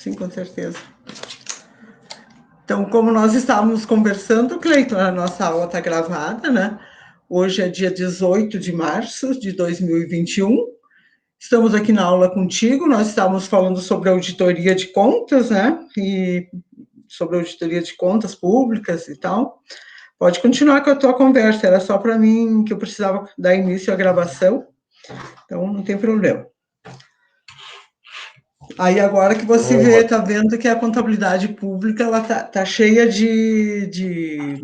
sim, com certeza. Então, como nós estávamos conversando, Cleiton, a nossa aula está gravada, né? Hoje é dia 18 de março de 2021. Estamos aqui na aula contigo, nós estávamos falando sobre auditoria de contas, né? E sobre auditoria de contas públicas e tal. Pode continuar com a tua conversa, era só para mim que eu precisava dar início à gravação, então não tem problema. Aí agora que você vê, tá vendo que a contabilidade pública ela tá cheia de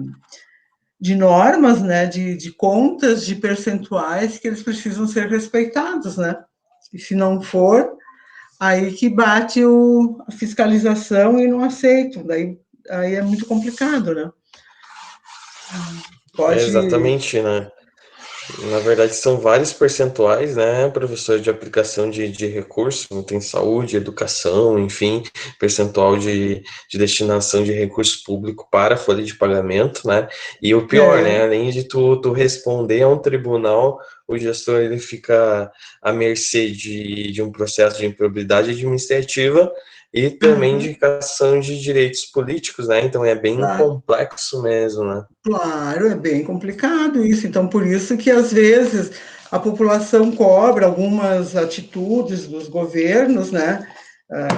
normas, né, de contas, de percentuais que eles precisam ser respeitados, né? E se não for, aí que bate a fiscalização e não aceitam, daí aí é muito complicado, né? Exatamente, né? Na verdade, são vários percentuais, né, professor, de aplicação de recursos, tem saúde, educação, enfim, percentual de destinação de recurso público para a folha de pagamento, né, e o pior, né, além de tu responder a um tribunal, o gestor ele fica à mercê de um processo de improbidade administrativa e também de cassação de direitos políticos, né, então é bem complexo mesmo, né. Claro, é bem complicado isso. Então, por isso que, às vezes, a população cobra algumas atitudes dos governos, né?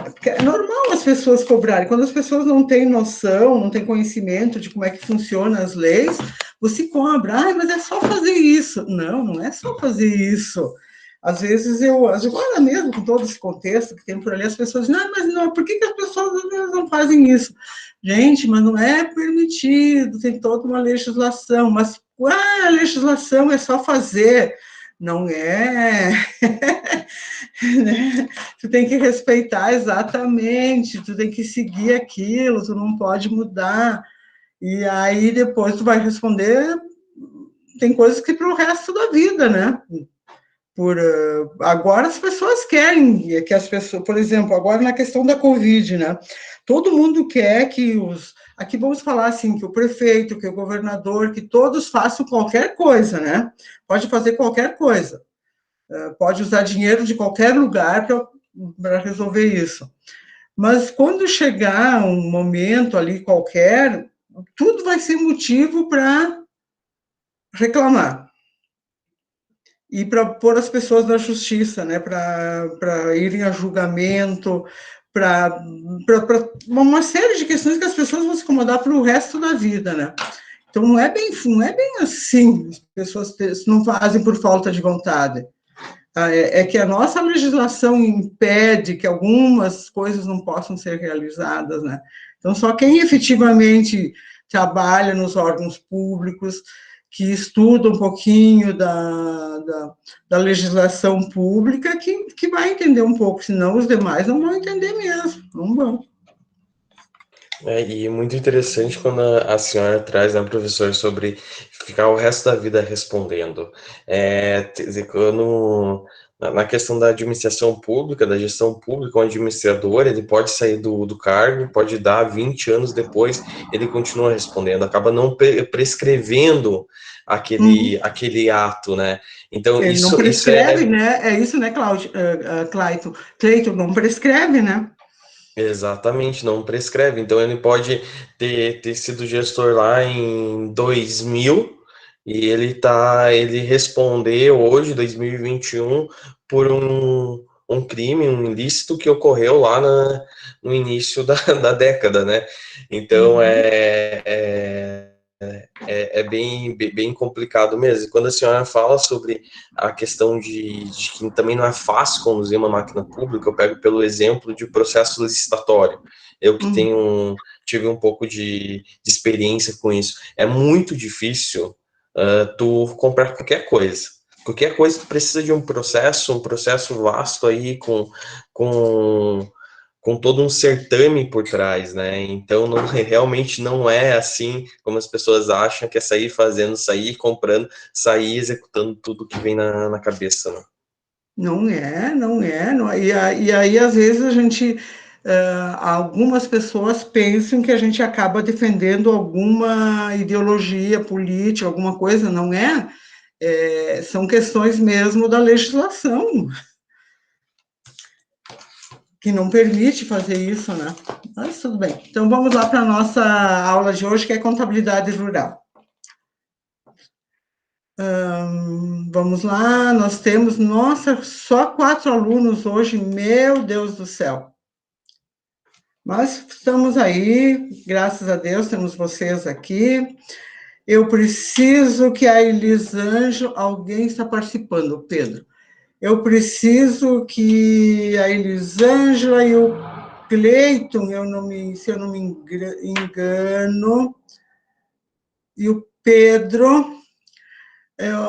Porque é normal as pessoas cobrarem. Quando as pessoas não têm noção, não têm conhecimento de como é que funcionam as leis, você cobra. Ah, mas é só fazer isso. Não, não é só fazer isso. Às vezes, agora mesmo, com todo esse contexto que tem por ali, as pessoas dizem, mas não, por que as pessoas às vezes não fazem isso? Gente, mas não é permitido, tem toda uma legislação, mas a legislação é só fazer, não é? Tu tem que respeitar exatamente, tu tem que seguir aquilo, tu não pode mudar. E aí depois tu vai responder, tem coisas que para o resto da vida, né? Agora as pessoas querem que as pessoas, por exemplo, agora na questão da Covid, né? Todo mundo quer que aqui vamos falar assim, que o prefeito, que o governador, que todos façam qualquer coisa, né? Pode fazer qualquer coisa, pode usar dinheiro de qualquer lugar para resolver isso. Mas quando chegar um momento ali qualquer, tudo vai ser motivo para reclamar. E para pôr as pessoas na justiça, né? Para irem a julgamento, para uma série de questões que as pessoas vão se incomodar para o resto da vida, né? Então não é bem assim, as pessoas não fazem por falta de vontade. É que a nossa legislação impede que algumas coisas não possam ser realizadas, né? Então só quem efetivamente trabalha nos órgãos públicos, que estuda um pouquinho da legislação pública, que vai entender um pouco, senão os demais não vão entender mesmo, não vão. E muito interessante quando a senhora traz, né, professor, sobre ficar o resto da vida respondendo. Na questão da administração pública, da gestão pública, um administrador, ele pode sair do cargo, pode dar 20 anos depois, ele continua respondendo, acaba não prescrevendo aquele ato, né? Então, ele não prescreve, né? É isso, né, Cleiton, não prescreve, né? Exatamente, não prescreve. Então ele pode ter sido gestor lá em 2000 e ele responder hoje, 2021, por um crime, um ilícito que ocorreu lá no início da década, né? Então é bem complicado mesmo. E quando a senhora fala sobre a questão de que também não é fácil conduzir uma máquina pública, eu pego pelo exemplo de processo licitatório. Eu que tive um pouco de experiência com isso. É muito difícil tu comprar qualquer coisa. Qualquer coisa precisa de um processo vasto aí com todo um certame por trás, né? Então realmente não é assim como as pessoas acham, que é sair fazendo, sair comprando, sair executando tudo que vem na cabeça, né? Não é, não é. Não é. E aí, às vezes, algumas pessoas pensam que a gente acaba defendendo alguma ideologia política, alguma coisa, não é? São questões mesmo da legislação. que não permite fazer isso, né? Mas tudo bem. Então, vamos lá para a nossa aula de hoje, que é contabilidade rural. Vamos lá, nós temos, nossa, só 4 alunos hoje, meu Deus do céu. Mas estamos aí, graças a Deus, temos vocês aqui. Eu preciso que a Elisângela, alguém está participando, Pedro. Eu preciso que a Elisângela e o Cleiton, se eu não me engano, e o Pedro,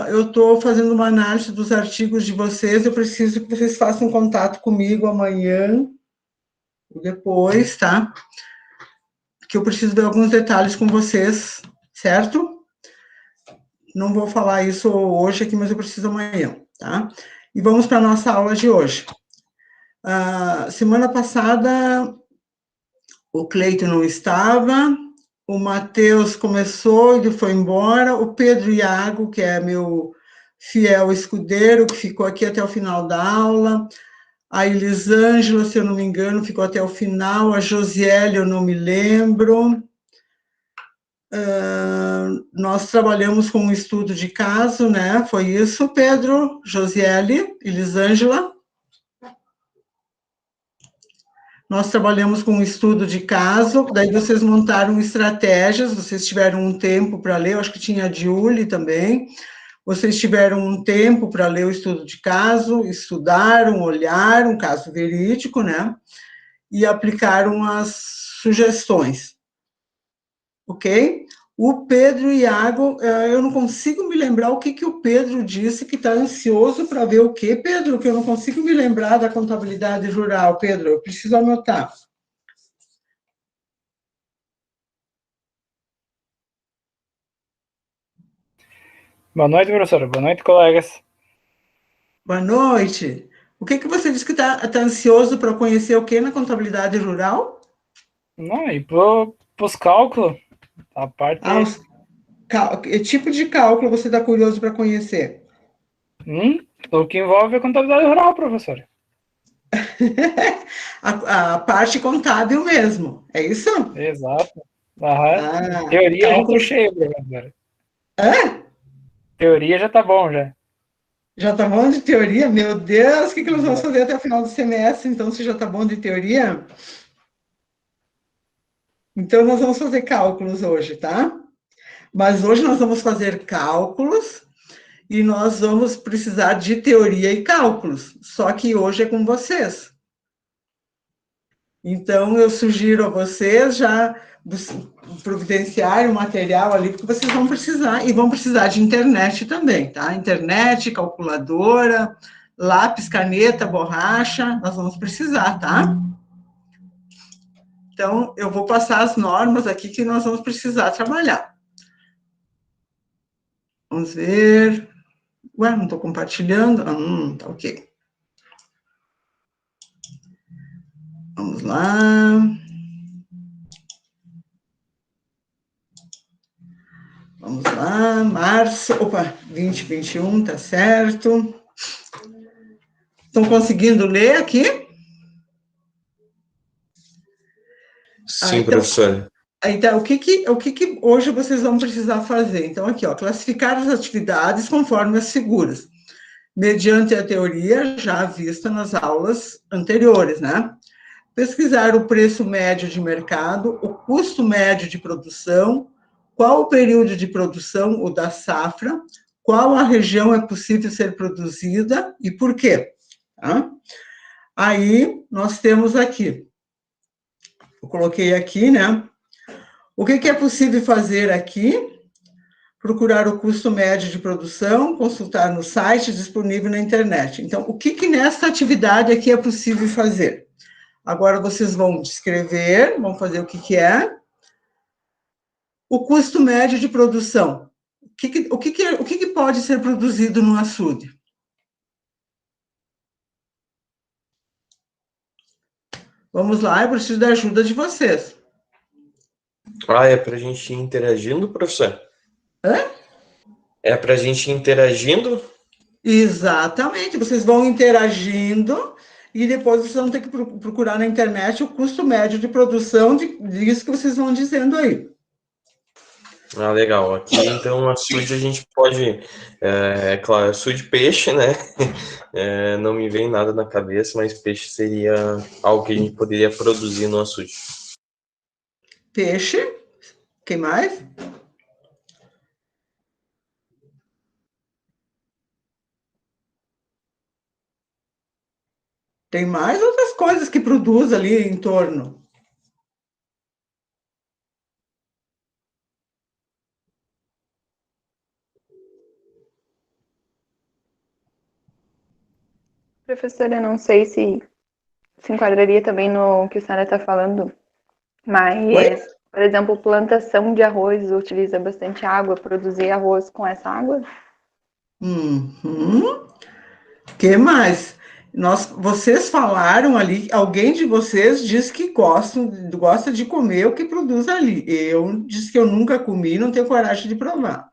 eu estou fazendo uma análise dos artigos de vocês, eu preciso que vocês façam contato comigo amanhã, ou depois, tá? Porque eu preciso ver alguns detalhes com vocês, certo? Não vou falar isso hoje aqui, mas eu preciso amanhã, tá? E vamos para a nossa aula de hoje. Semana passada, o Cleiton não estava, o Matheus começou, ele foi embora, o Pedro Iago, que é meu fiel escudeiro, que ficou aqui até o final da aula, a Elisângela, se eu não me engano, ficou até o final, a Josiele, eu não me lembro. Nós trabalhamos com um estudo de caso, né? Foi isso, Pedro, Josiele, Elisângela? Nós trabalhamos com um estudo de caso, daí vocês montaram estratégias, vocês tiveram um tempo para ler, eu acho que tinha a Julie também, vocês tiveram um tempo para ler o estudo de caso, estudaram, olharam, caso verídico, né? E aplicaram as sugestões, ok? O Pedro Iago, eu não consigo me lembrar o que o Pedro disse, que está ansioso para ver o quê, Pedro? Que eu não consigo me lembrar da contabilidade rural, Pedro, eu preciso anotar. Boa noite, professora. Boa noite, colegas. Boa noite. O que você disse que está ansioso para conhecer o que na contabilidade rural? Não, e para os cálculos, a parte... Que tipo de cálculo você está curioso para conhecer? O que envolve a contabilidade rural, professora. a parte contábil mesmo, é isso? Exato. Teoria cálculo... já estou cheio, professora. Teoria já está bom, já. Já está bom de teoria? Meu Deus, o que nós vamos fazer até o final do semestre, então, se já está bom de teoria? Então, nós vamos fazer cálculos hoje, tá? Mas hoje nós vamos fazer cálculos e nós vamos precisar de teoria e cálculos, só que hoje é com vocês. Então, eu sugiro a vocês já providenciar o material ali, porque vocês vão precisar, e vão precisar de internet também, tá? Internet, calculadora, lápis, caneta, borracha, nós vamos precisar, tá? Então, eu vou passar as normas aqui que nós vamos precisar trabalhar. Vamos ver. Ué, não estou compartilhando? Tá ok. Vamos lá. Vamos lá, março, 2021, tá certo. Estão conseguindo ler aqui? Sim, então, professora. Então, o que hoje vocês vão precisar fazer? Então, aqui, ó, classificar as atividades conforme as figuras, mediante a teoria já vista nas aulas anteriores, né? Pesquisar o preço médio de mercado, o custo médio de produção, qual o período de produção, o da safra, qual a região é possível ser produzida e por quê. Tá? Aí, nós temos aqui, eu coloquei aqui, né? O que é possível fazer aqui? Procurar o custo médio de produção, consultar no site disponível na internet. Então, o que nessa atividade aqui é possível fazer? Agora, vocês vão descrever, vão fazer o que é. O custo médio de produção. O que pode ser produzido no açude? Vamos lá, eu preciso da ajuda de vocês. É para a gente ir interagindo, professor? É para a gente ir interagindo? Exatamente, vocês vão interagindo e depois vocês vão ter que procurar na internet o custo médio de produção disso que vocês vão dizendo aí. Ah, legal. Aqui, então, açude a gente pode, claro, açude de peixe, né? Não me vem nada na cabeça, mas peixe seria algo que a gente poderia produzir no açude. Peixe, quem mais? Tem mais outras coisas que produz ali em torno. Professora, eu não sei se enquadraria também no que a senhora está falando, mas, por exemplo, plantação de arroz utiliza bastante água, produzir arroz com essa água? Que mais? Vocês falaram ali, alguém de vocês disse que gosta de comer o que produz ali. Eu disse que eu nunca comi, não tenho coragem de provar.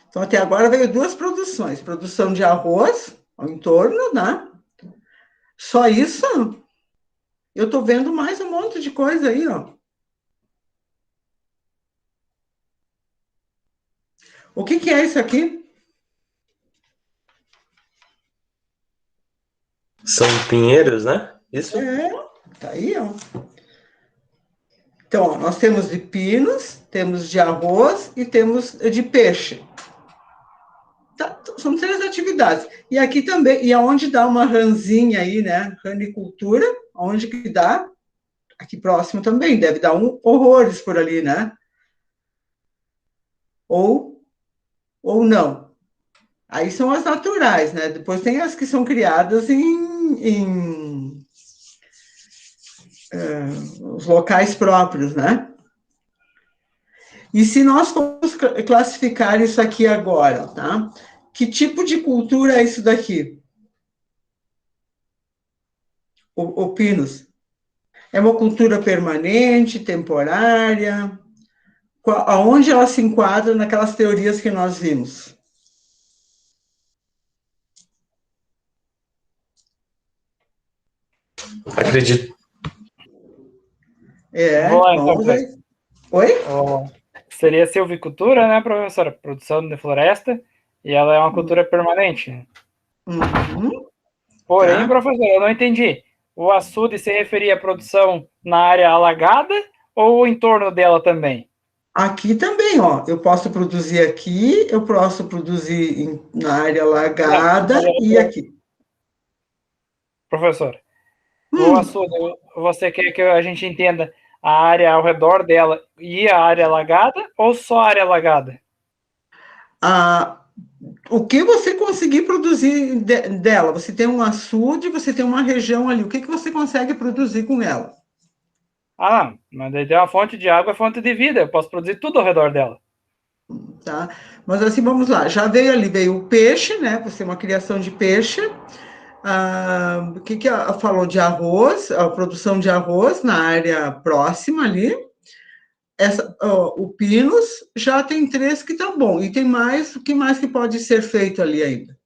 Então, até agora veio duas produções. Produção de arroz, ao entorno, né? Só isso? Eu estou vendo mais um monte de coisa aí, ó. O que é isso aqui? São pinheiros, né? Isso? Tá aí, ó. Então, ó, nós temos de pinos, temos de arroz e temos de peixe. Tá, são 3 atividades. E aqui também, e aonde dá uma ranzinha aí, né? Ranicultura, onde que dá? Aqui próximo também, deve dar horrores por ali, né? Ou não. Aí são as naturais, né? Depois tem as que são criadas em os locais próprios, né? E se nós formos classificar isso aqui agora, tá? Que tipo de cultura é isso daqui? O pinus? É uma cultura permanente, temporária? Aonde ela se enquadra naquelas teorias que nós vimos? Acredito. Vamos lá, então, vamos aí. Oi? Seria silvicultura, né, professora? Produção de floresta, e ela é uma cultura permanente. Porém, Tá. professor, eu não entendi. O açude se referia à produção na área alagada ou o entorno dela também? Aqui também, ó. Eu posso produzir aqui, eu posso produzir na área alagada e aqui. Professor, o açude, você quer que a gente entenda a área ao redor dela e a área alagada ou só a área alagada? O que você conseguir produzir dela? Você tem um açude, você tem uma região ali. O que você consegue produzir com ela? Mas daí tem uma fonte de água, é fonte de vida. Eu posso produzir tudo ao redor dela. Tá? Mas assim, vamos lá. Já veio o peixe, né? Você tem uma criação de peixe. O que ela falou de arroz? A produção de arroz na área próxima ali. O pinus já tem 3 que estão bom. E tem mais, o que mais que pode ser feito ali ainda?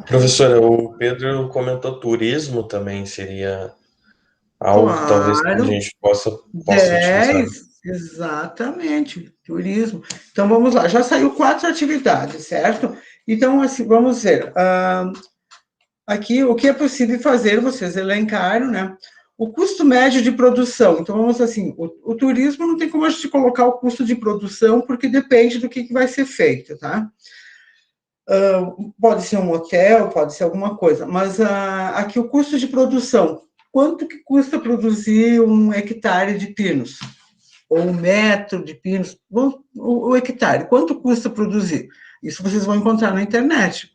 Professora, o Pedro comentou turismo também, seria algo que talvez a gente possa utilizar. Exatamente, turismo. Então, vamos lá, já saiu 4 atividades, certo? Então, assim, vamos ver. Aqui, o que é possível fazer, vocês elencaram, né? O custo médio de produção. Então, vamos assim, o turismo não tem como a gente colocar o custo de produção, porque depende do que vai ser feito, tá? Pode ser um hotel, pode ser alguma coisa, mas aqui o custo de produção. Quanto que custa produzir 1 hectare de pinos? Ou 1 metro de pinos? O hectare, quanto custa produzir? Isso vocês vão encontrar na internet.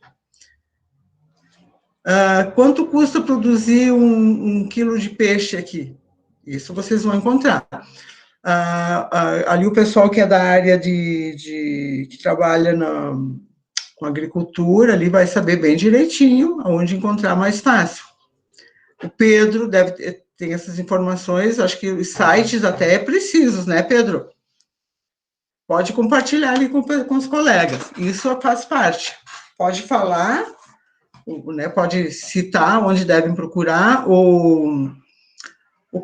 Quanto custa produzir um quilo de peixe aqui? Isso vocês vão encontrar. Ali o pessoal que é da área que trabalha com agricultura, ali vai saber bem direitinho aonde encontrar mais fácil. O Pedro deve ter essas informações, acho que os sites até é precisos, né, Pedro? Pode compartilhar ali com os colegas, isso faz parte. Pode falar, né, pode citar onde devem procurar. O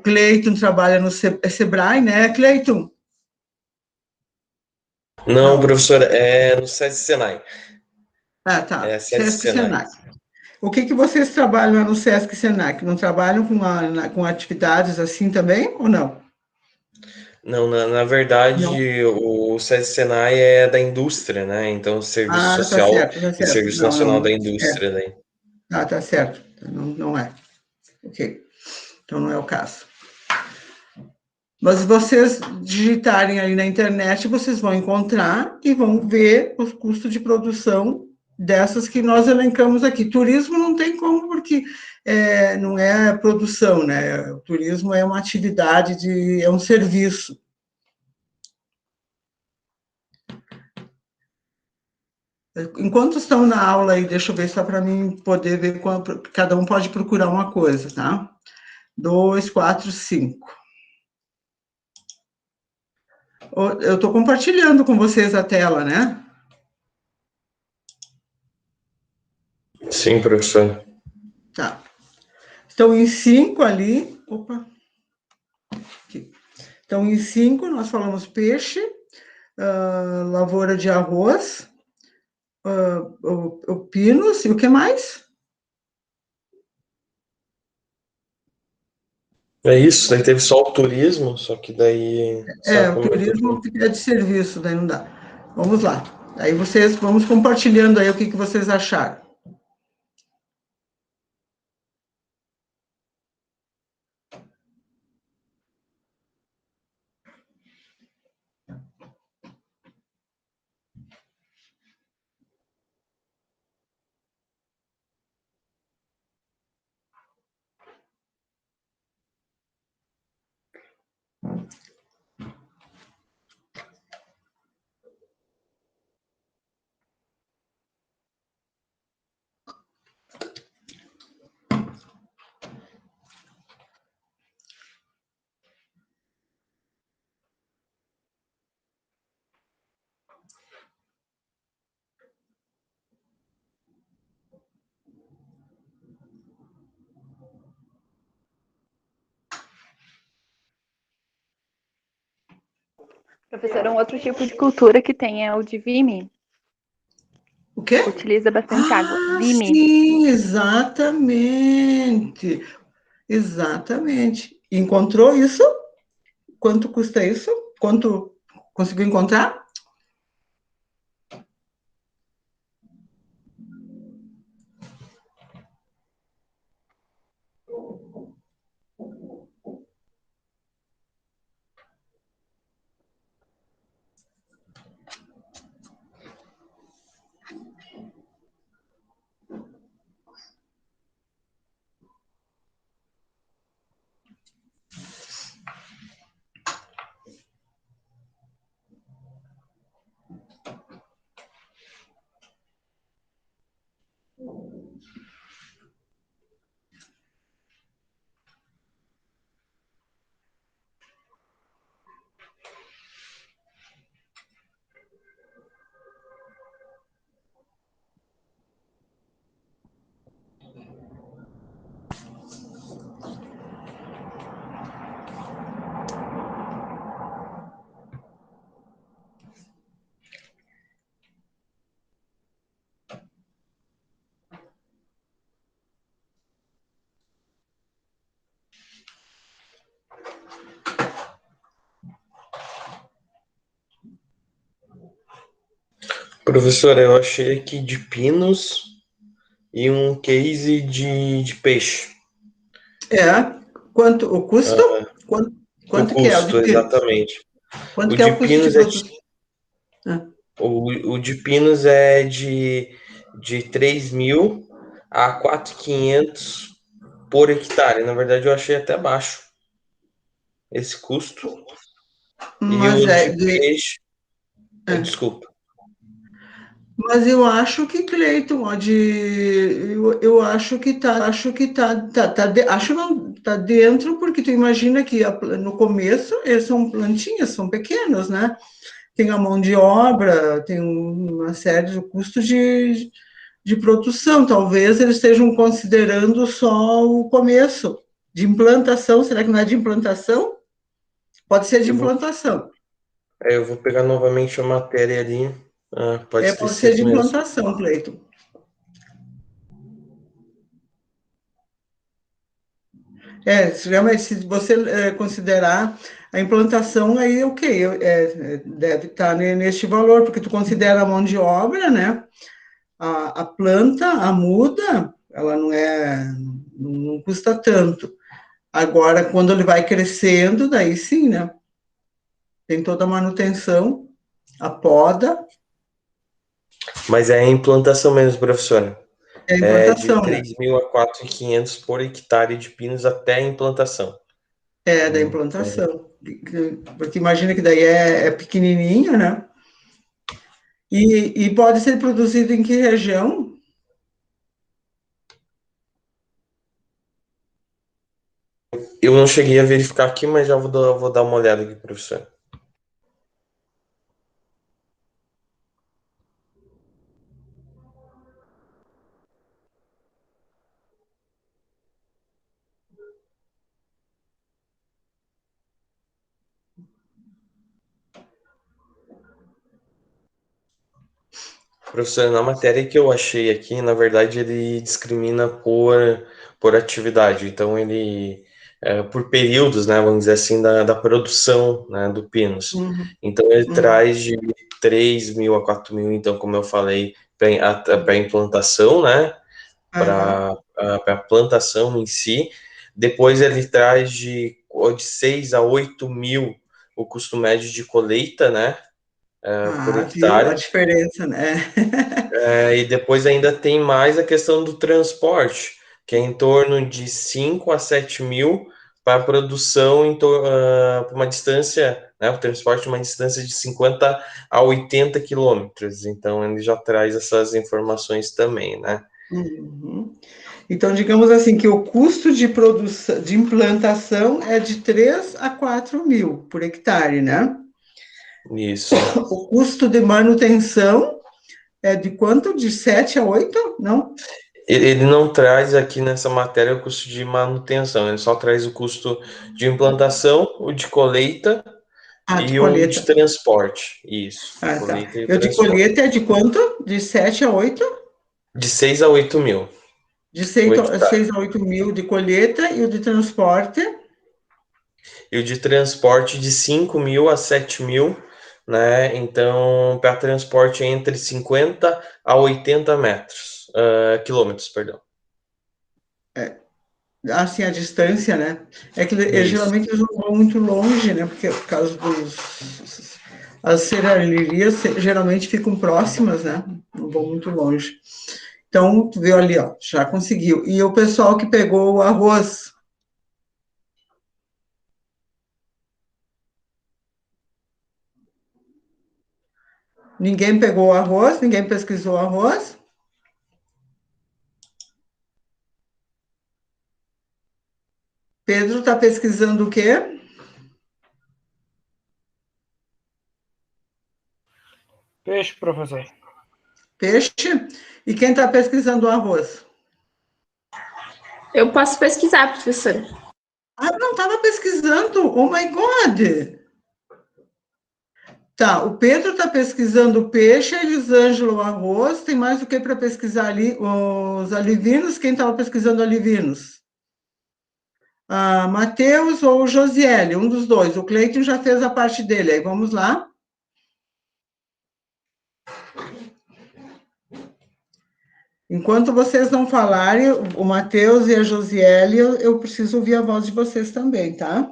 Cleiton trabalha no Sebrae, né, Cleiton? Não, professora, é no SESI Senai. Tá. É SESI Senai. O que vocês trabalham no Sesc Senac? Não trabalham com atividades assim também, ou não? Não, na verdade, Não. o SESI Senai é da indústria, né? Então, Serviço Tá Social certo, tá e certo. Serviço Nacional Não. da Indústria. Daí. Tá certo. Não é. Ok. Então, não é o caso. Mas se vocês digitarem aí na internet, vocês vão encontrar e vão ver os custos de produção dessas que nós elencamos aqui. Turismo não tem como, porque não é produção, né? O turismo é uma atividade, é um serviço. Enquanto estão na aula aí, deixa eu ver só para mim poder ver cada um pode procurar uma coisa, tá? 2, 4, 5. Eu estou compartilhando com vocês a tela, né? Sim, professor. Tá. Então, em 5 ali. Opa! Aqui. Então, em 5, nós falamos peixe, lavoura de arroz, o pinos, e o que mais? É isso, daí teve só o turismo, só que daí... O turismo é de serviço, daí não dá. Vamos lá. Aí vamos compartilhando aí o que vocês acharam. Professor, um outro tipo de cultura que tem é o de vime. O quê? Utiliza bastante água. Vime. Sim, exatamente. Exatamente. Encontrou isso? Quanto custa isso? Quanto conseguiu encontrar? Professor, eu achei aqui de pinos e um case de peixe. Quanto o custo? Quanto que é o de pinos? Exatamente. Quanto que é o custo de produção? O de pinos é de 3 mil a 4.500 por hectare. Na verdade, eu achei até baixo esse custo. E Mas o é, de peixe, desculpa. Mas eu acho que, Cleiton, eu acho que acho não, tá dentro, porque tu imagina que no começo eles são plantinhas, são pequenos, né? Tem a mão de obra, tem uma série de custos de produção. Talvez eles estejam considerando só o começo de implantação. Será que não é de implantação? Pode ser de implantação. Eu vou pegar novamente a matéria ali. Pode ter Pode ser de sido mesmo. implantação, Cleiton. Realmente, se você considerar a implantação, aí ok, deve estar neste valor, porque tu considera a mão de obra, né? A planta, a muda, ela não custa tanto. Agora, quando ele vai crescendo, daí sim, né? Tem toda a manutenção, a poda, Mas é a implantação mesmo, professora. a É de implantação, né? 3.000 a 4.500 por hectare de pinos até a implantação. Da implantação. Porque imagina que daí é pequenininho, né? E pode ser produzido em que região? Eu não cheguei a verificar aqui, mas já vou dar uma olhada aqui, professor. Professor, na matéria que eu achei aqui, na verdade, ele discrimina por atividade. Então, ele, por períodos, né, vamos dizer assim, da produção, né, do Pinus. Então, ele traz de 3.000 a 4.000, então, como eu falei, para implantação, né, para a plantação em si. Depois, ele traz de 6 a 8.000 o custo médio de colheita, né, por Viu a hectare. diferença, né? E depois ainda tem mais a questão do transporte, que é em torno de 5 a 7.000 para a produção para uma distância, né, o transporte uma distância de 50 a 80 quilômetros. Então ele já traz essas informações também, né? Então, digamos assim, que o custo de produção, de implantação é de 3 a 4 mil por hectare, né? Isso. O custo de manutenção é de quanto? De 7 a 8? Não? Ele não traz aqui nessa matéria o custo de manutenção, ele só traz o custo de implantação, o de colheita De e o de colheita. transporte. Isso, Tá. colheita e o E o de transporte. colheita é de quanto? De 7 a 8? De 6 a 8 mil De o 6 a hectare. 6 a 8 mil de colheita e o de transporte? E o de transporte de 5.000 a 7.000, né? Então, para transporte é entre 50 a 80 quilômetros, perdão. Assim, a distância, né? É que Isso. geralmente eles não vão muito longe, né? Porque por causa as serralherias geralmente ficam próximas, né? Não vão muito longe. Então, tu viu ali, ó, já conseguiu. E o pessoal que pegou o arroz? Ninguém pegou o arroz? Ninguém pesquisou o arroz? Pedro está pesquisando o quê? Peixe, professor. Peixe. E quem está pesquisando o arroz? Eu posso pesquisar, professora. Não estava pesquisando. Oh my God! Tá, o Pedro está pesquisando peixe, a Elisângela o arroz. Tem mais o que para pesquisar ali? Os alivinos. Quem estava pesquisando alivinos? Matheus ou Josiele, um dos dois. O Cleiton já fez a parte dele. Aí vamos lá. Enquanto vocês não falarem, o Matheus e a Josiele, eu preciso ouvir a voz de vocês também, tá?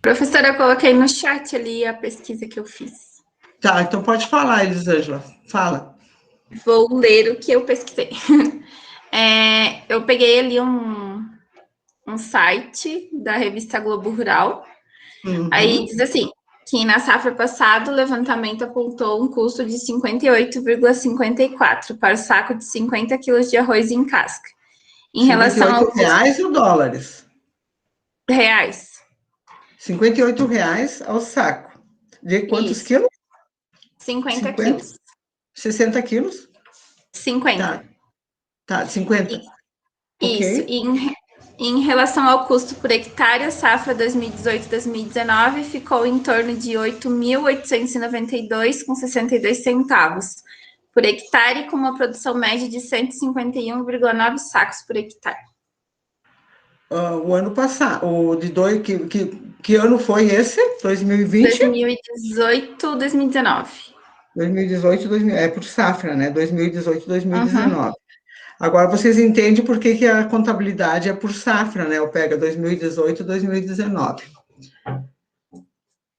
Professora, eu coloquei no chat ali a pesquisa que eu fiz. Tá, então pode falar, Elisângela. Fala. Vou ler o que eu pesquisei. Eu peguei ali um site da revista Globo Rural. Uhum. Aí diz assim, que na safra passada o levantamento apontou um custo de 58,54 para o saco de 50 quilos de arroz em casca. Em relação ao R$58 ou dólares? Reais. R$58 ao saco. De quantos Isso. quilos? 50 quilos. 60 quilos? 50. Tá, 50. Isso. Ok. Em relação ao custo por hectare, a safra 2018-2019 ficou em torno de 8.892,62 centavos por hectare, com uma produção média de 151,9 sacos por hectare. O ano passado, que ano foi esse? 2020? 2018, 2019. 2018, é por safra, né? 2018, 2019. Uhum. Agora vocês entendem por que a contabilidade é por safra, né? Eu pego 2018 e 2019.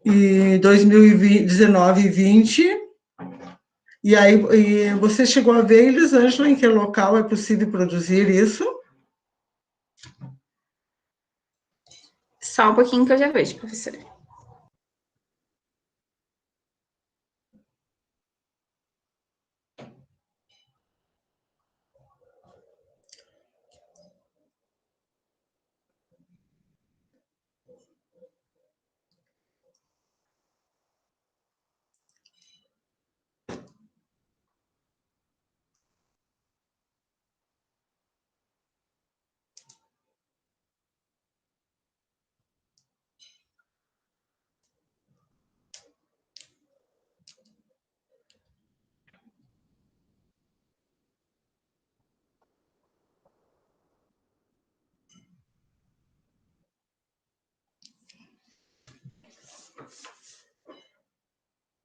E 2019 e 20. E aí, você chegou a ver, Elisângela, em que local é possível produzir isso? Só um pouquinho que eu já vejo, professora.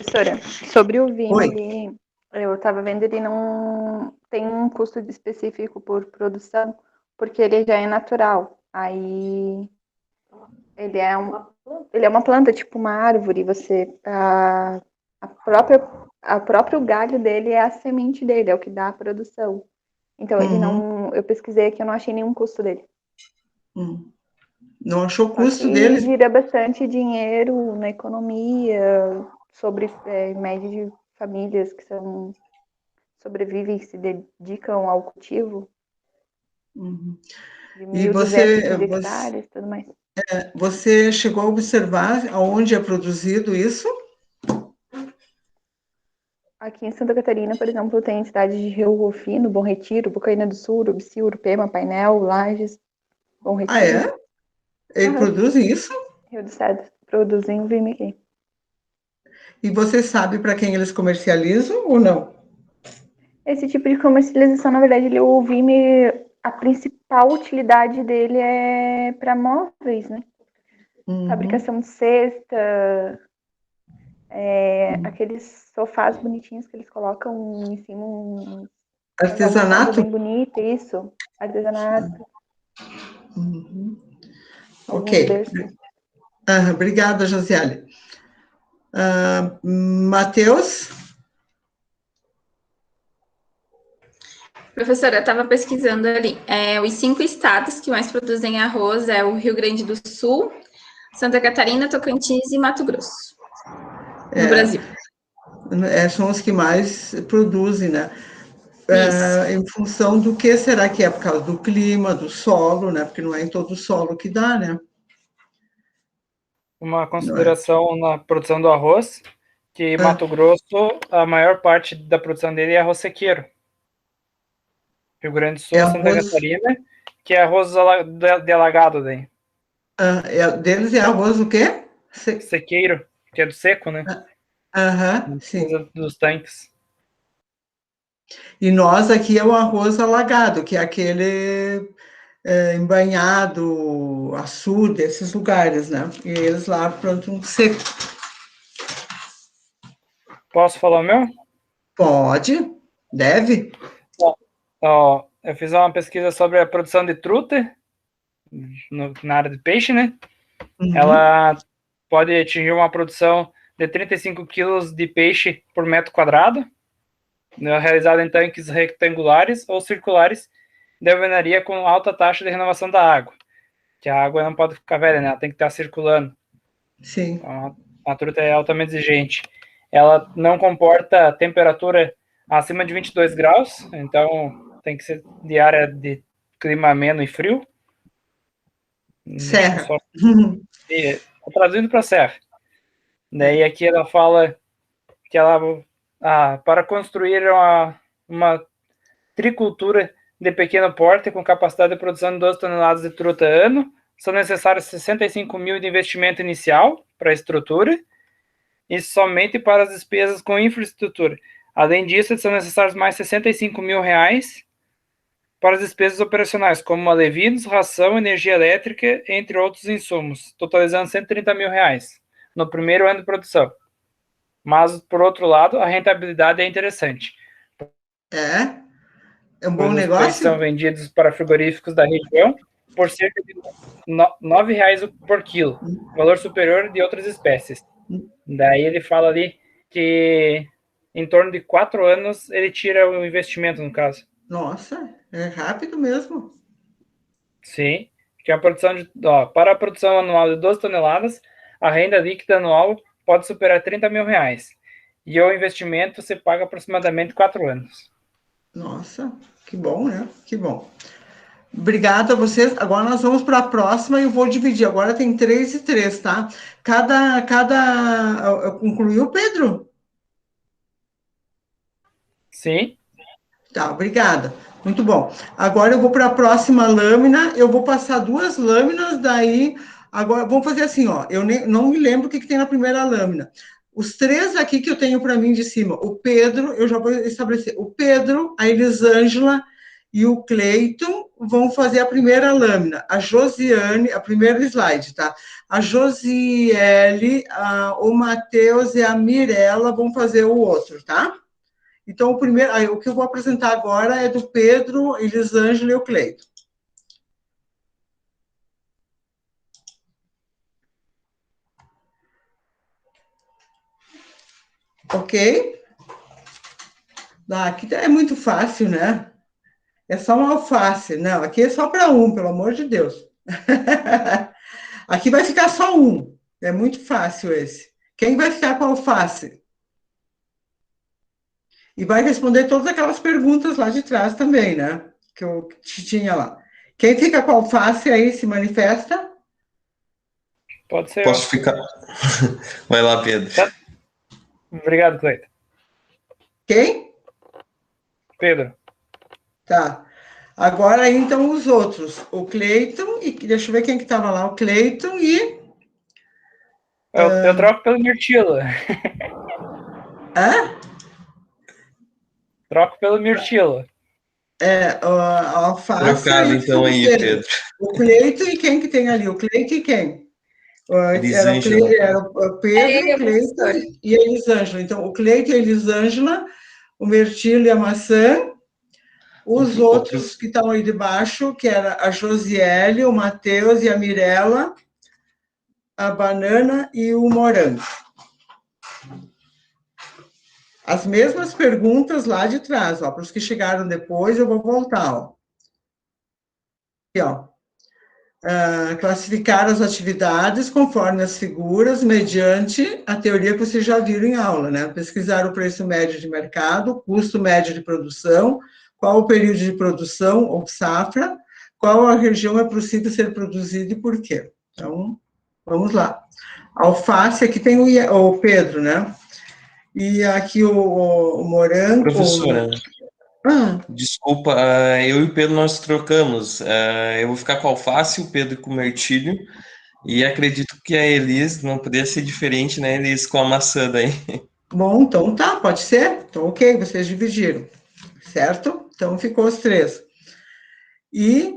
Professora, sobre o vinho Oi. ali, eu estava vendo, ele não tem um custo específico por produção, porque ele já é natural. Aí ele é uma planta, tipo uma árvore. A próprio galho dele é a semente dele, é o que dá a produção. Então ele não, eu pesquisei aqui, eu não achei nenhum custo dele. Não achou o Só custo que deles? gira bastante dinheiro na economia, sobre média de famílias que sobrevivem, se dedicam ao cultivo de E 1.200 hectares e tudo mais. você chegou a observar aonde é produzido isso? Aqui em Santa Catarina, por exemplo, tem cidades de Rio Rufino, Bom Retiro, Bocaina do Sul, Urubici, Urupema, Painel, Lages, Bom Retiro. Ah, é? Eles produzem isso? Rio do Cedro, produzem vinho aqui. E você sabe para quem eles comercializam ou não? Esse tipo de comercialização, na verdade, o vinho, a principal utilidade dele é para móveis, né? Fabricação de cesta, aqueles sofás bonitinhos que eles colocam em cima, uma almofada Artesanato? bem bonita, isso, artesanato. Ok. Alguns berços. Obrigada, Josiane. Matheus? Professora, eu estava pesquisando ali. Os 5 estados que mais produzem arroz é o Rio Grande do Sul, Santa Catarina, Tocantins e Mato Grosso, no Brasil. São os que mais produzem, né? Isso. Em função do que será que é? Por causa do clima, do solo, né? Porque não é em todo o solo que dá, né? Uma consideração na produção do arroz, que Mato Grosso, a maior parte da produção dele é arroz sequeiro. Rio Grande do Sul, Santa Catarina, que é arroz de alagado daí. Deles é arroz o quê? Sequeiro, que é do seco, né? Sim. Dos tanques. E nós aqui é o arroz alagado, que é aquele embanhado, açude, esses lugares, né? E eles lá plantam seco. Posso falar o meu? Pode, deve. Eu fiz uma pesquisa sobre a produção de truta na área de peixe, né? Ela pode atingir uma produção de 35 quilos de peixe por metro quadrado, realizado em tanques retangulares ou circulares de alvenaria com alta taxa de renovação da água. Que a água não pode ficar velha, né? Ela tem que estar circulando. Sim. Então, a truta é altamente exigente. Ela não comporta temperatura acima de 22 graus, então tem que ser de área de clima ameno e frio. Serra. Traduzindo para serra. Daí aqui ela fala que ela, para construir uma tricultura de pequeno porte com capacidade de produção de 12 toneladas de truta ano, são necessários 65 mil de investimento inicial para a estrutura e somente para as despesas com infraestrutura. Além disso, são necessários mais 65 mil reais para as despesas operacionais, como alevinos, ração, energia elétrica, entre outros insumos, totalizando 130 mil reais no primeiro ano de produção. Mas, por outro lado, a rentabilidade é interessante. É um bom negócio? Os peixes são vendidos para frigoríficos da região por cerca de R$ 9,00 por quilo, valor superior de outras espécies. Daí ele fala ali que em torno de 4 anos ele tira o investimento, no caso. Nossa, é rápido mesmo. Sim, que a produção para a produção anual de 12 toneladas, a renda líquida anual pode superar 30 mil reais. E o investimento se paga aproximadamente 4 anos. Nossa, que bom, né? Que bom. Obrigada a vocês. Agora nós vamos para a próxima e eu vou dividir. Agora tem 3 e 3, tá? Concluiu, Pedro? Sim. Tá, obrigada. Muito bom. Agora eu vou para a próxima lâmina. Eu vou passar 2 lâminas, daí... Agora, vamos fazer assim, ó. Eu não me lembro o que tem na primeira lâmina. Os 3 aqui que eu tenho para mim de cima. O Pedro, eu já vou estabelecer. O Pedro, a Elisângela e o Cleiton vão fazer a primeira lâmina. A Josiane, a primeira slide, tá? A Josiele, o Matheus e a Mirella vão fazer o outro, tá? Então, o que eu vou apresentar agora é do Pedro, Elisângela e o Cleiton. Ok? Aqui é muito fácil, né? É só uma alface. Não, aqui é só para um, pelo amor de Deus. Aqui vai ficar só um. É muito fácil esse. Quem vai ficar com a alface? E vai responder todas aquelas perguntas lá de trás também, né? Que eu tinha lá. Quem fica com a alface aí se manifesta? Pode ser. Posso ficar? Vai lá, Pedro. Tá. Obrigado, Cleiton. Quem? Pedro. Tá. Agora, então, os outros. O Cleiton, e deixa eu ver quem que estava lá. O Cleiton e... Eu troco pelo Mirtila. Hã? Troco pelo Mirtila. A alface... Trocado, então, aí, Pedro. O Cleiton e quem que tem ali? O Cleiton e quem? Era o Pedro, o Cleiton e a Elisângela. Então, o Cleiton e a Elisângela, o Mirtilo e a maçã, os outros que estão aí debaixo, que era a Josiele, o Matheus e a Mirella, a banana e o morango. As mesmas perguntas lá de trás, ó, para os que chegaram depois, eu vou voltar, ó. Aqui, ó. Classificar as atividades conforme as figuras, mediante a teoria que vocês já viram em aula, né? Pesquisar o preço médio de mercado, custo médio de produção, qual o período de produção ou safra, qual a região é possível ser produzida e por quê. Então, vamos lá. Alface, aqui tem o Pedro, né? E aqui o morango... Professora... Desculpa, eu e o Pedro nós trocamos. Eu vou ficar com a alface, o Pedro com o mirtilo. E acredito que a Elis não poderia ser diferente, né? Elis com a maçã daí. Bom, então tá, pode ser. Então, ok, vocês dividiram. Certo? Então, ficou os 3. E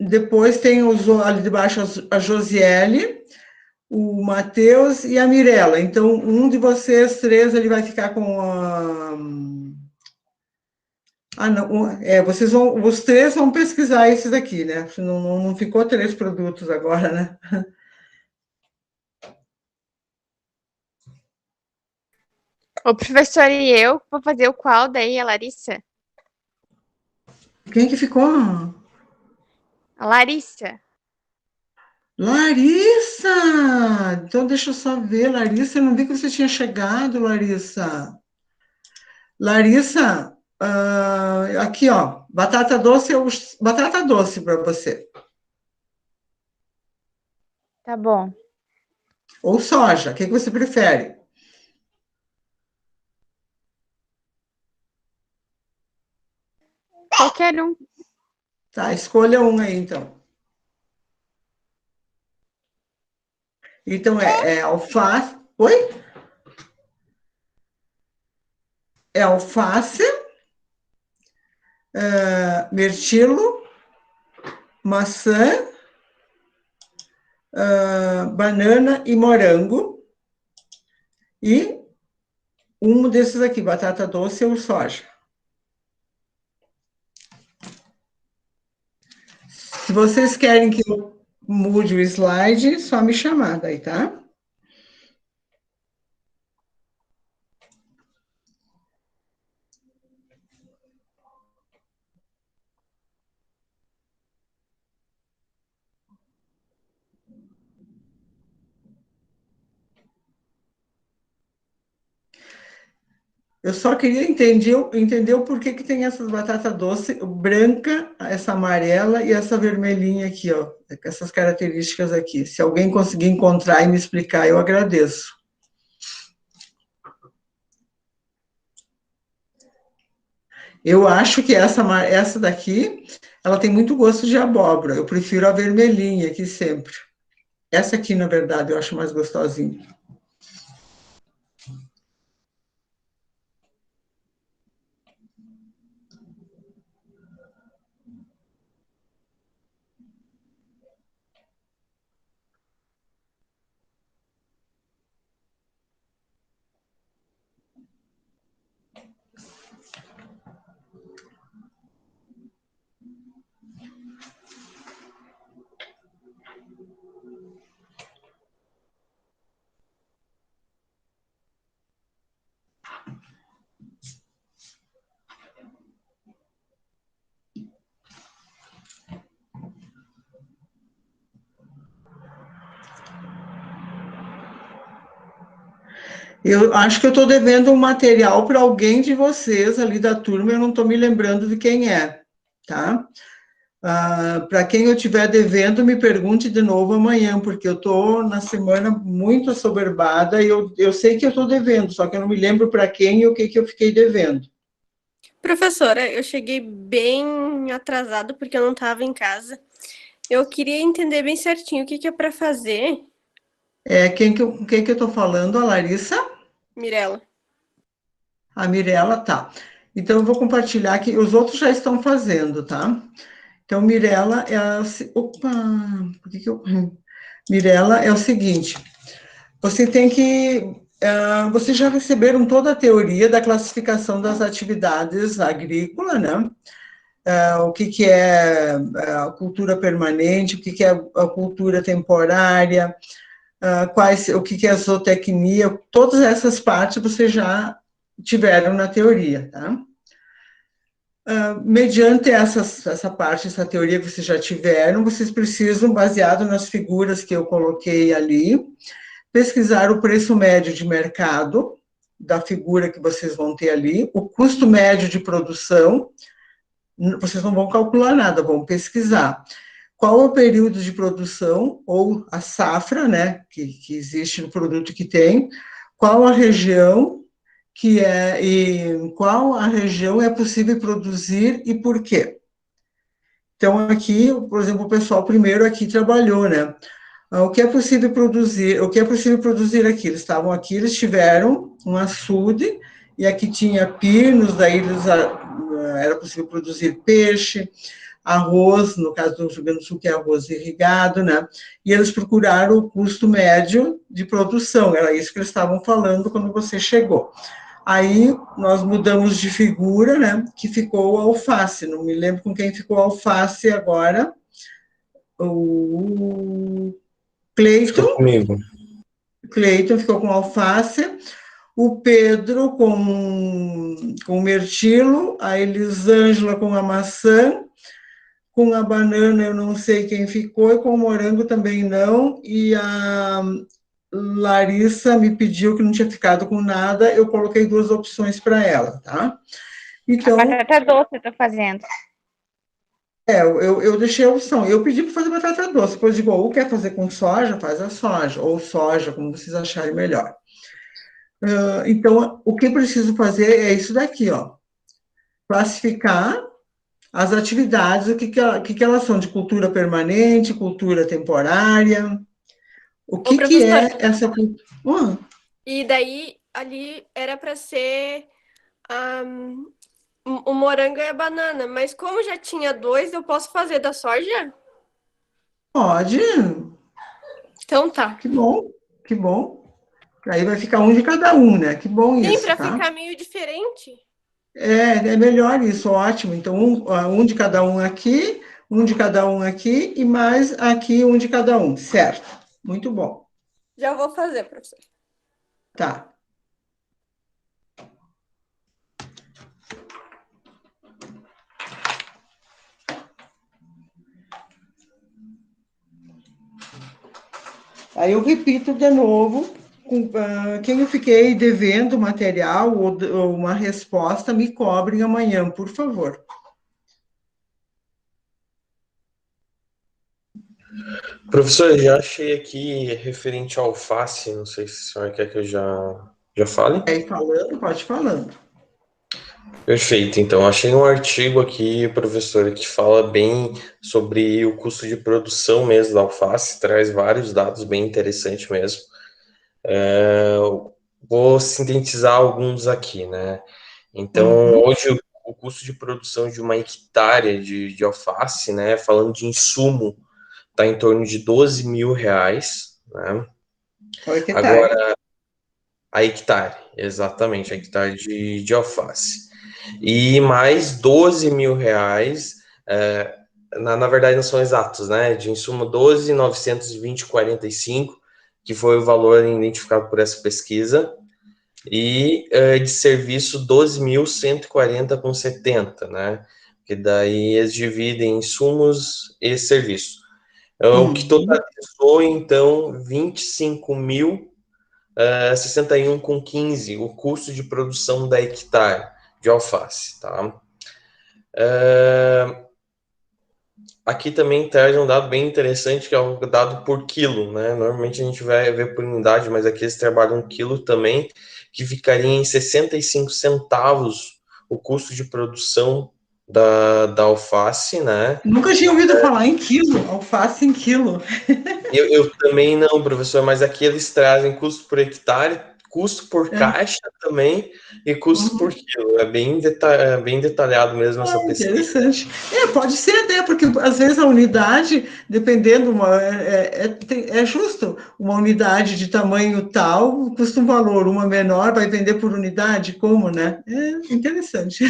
depois tem ali debaixo a Josiele, o Matheus e a Mirella. Então, um de vocês 3, ele vai ficar com a... não, vocês vão, os 3 vão pesquisar esses aqui, né? Não ficou 3 produtos agora, né? O professor e eu vou fazer o qual daí, a Larissa? Quem que ficou? A Larissa. Larissa! Então, deixa eu só ver, Larissa. Eu não vi que você tinha chegado, Larissa. Larissa, aqui, ó. Batata doce para você. Tá bom. Ou soja, o que você prefere? Qualquer um. Tá, escolha um aí, então. Então, é alface. Oi? É alface, mirtilo, maçã, banana e morango. E um desses aqui, batata doce ou soja. Se vocês querem que eu mude o slide, só me chamar daí, tá? Eu só queria entender o porquê que tem essas batatas doce branca, essa amarela e essa vermelhinha aqui, ó, com essas características aqui. Se alguém conseguir encontrar e me explicar, eu agradeço. Eu acho que essa daqui, ela tem muito gosto de abóbora. Eu prefiro a vermelhinha aqui sempre. Essa aqui, na verdade, eu acho mais gostosinha. Eu acho que eu estou devendo um material para alguém de vocês ali da turma, eu não estou me lembrando de quem é, tá? Para quem eu estiver devendo, me pergunte de novo amanhã, porque eu estou na semana muito assoberbada e eu sei que eu estou devendo, só que eu não me lembro para quem e o que eu fiquei devendo. Professora, eu cheguei bem atrasado porque eu não estava em casa. Eu queria entender bem certinho o que é para fazer. Quem que eu estou falando? A Larissa? Mirela. A Mirela, tá. Então, eu vou compartilhar aqui. Os outros já estão fazendo, tá? Então, Mirela Opa! Por que eu... Mirela, é o seguinte. Você tem que... vocês já receberam toda a teoria da classificação das atividades agrícolas, né? O que é a cultura permanente, o que é a cultura temporária, o que é a zootecnia, todas essas partes vocês já tiveram na teoria, tá? Mediante essa parte, essa teoria que vocês já tiveram, vocês precisam, baseado nas figuras que eu coloquei ali, pesquisar o preço médio de mercado da figura que vocês vão ter ali, o custo médio de produção, vocês não vão calcular nada, vão pesquisar. Qual é o período de produção, ou a safra, né, que existe no produto que tem, qual a região e qual a região é possível produzir e por quê. Então, aqui, por exemplo, o pessoal primeiro aqui trabalhou, né? O que é possível produzir aqui? Eles estavam aqui, eles tiveram um açude, e aqui tinha pinos, daí era possível produzir peixe, arroz, no caso do Rio Grande do Sul, que é arroz irrigado, né? E eles procuraram o custo médio de produção, era isso que eles estavam falando quando você chegou. Aí, nós mudamos de figura, né, que ficou o alface, não me lembro com quem ficou o alface agora, o Cleiton. Comigo. Cleiton ficou com alface, o Pedro com o mirtilo, a Elisângela com a maçã, com a banana eu não sei quem ficou, e com o morango também não, e a Larissa me pediu que não tinha ficado com nada, eu coloquei 2 opções para ela, tá? Então, A batata doce eu tô fazendo. eu deixei a opção. Eu pedi para fazer batata doce, depois digo, ou quer fazer com soja, faz a soja, ou soja, como vocês acharem melhor. Então, o que preciso fazer é isso daqui, ó. Classificar as atividades, o que elas são, de cultura permanente, cultura temporária, o que é essa cultura. E daí, ali era para ser o morango e a banana, mas como já tinha 2, eu posso fazer da soja? Pode. Então tá. Que bom, que bom. Aí vai ficar um de cada um, né? Que bom isso, Sim, para tá? ficar meio diferente. É melhor isso, ótimo. Então, um de cada um aqui, um de cada um aqui, e mais aqui um de cada um, certo? Muito bom. Já vou fazer, professor. Tá. Aí eu repito de novo, quem eu fiquei devendo material ou uma resposta, me cobrem amanhã, por favor. Professor, já achei aqui referente ao alface, não sei se a senhora quer que eu já fale. Aí falando, pode falando. Perfeito, então achei um artigo aqui, professor, que fala bem sobre o custo de produção mesmo da alface, traz vários dados bem interessantes mesmo. Vou sintetizar alguns aqui, né? Então, hoje o custo de produção de uma hectare de alface, né, falando de insumo, está em torno de R$ 12.000, né? Agora, a hectare, exatamente, a hectare de alface. E mais R$ 12.000, na verdade não são exatos, né? De insumo 12.920,45, que foi o valor identificado por essa pesquisa, e de serviço 12.140,70, né? Que daí eles dividem insumos e serviço. O que totalizou, então, 25.061,15 o custo de produção da hectare de alface, tá? Aqui também traz um dado bem interessante, que é o dado por quilo, né? Normalmente a gente vai ver por unidade, mas aqui eles trabalham um quilo também, que ficaria em 65 centavos o custo de produção da alface, né? Nunca tinha ouvido falar em quilo, alface em quilo. Eu também não, professor, mas aqui eles trazem custo por hectare, custo por caixa também e custo por quilo. É bem detalhado mesmo essa pesquisa. Interessante. Pode ser até, porque às vezes a unidade, dependendo, é justo. Uma unidade de tamanho tal custa um valor, uma menor vai vender por unidade, como, né? É interessante.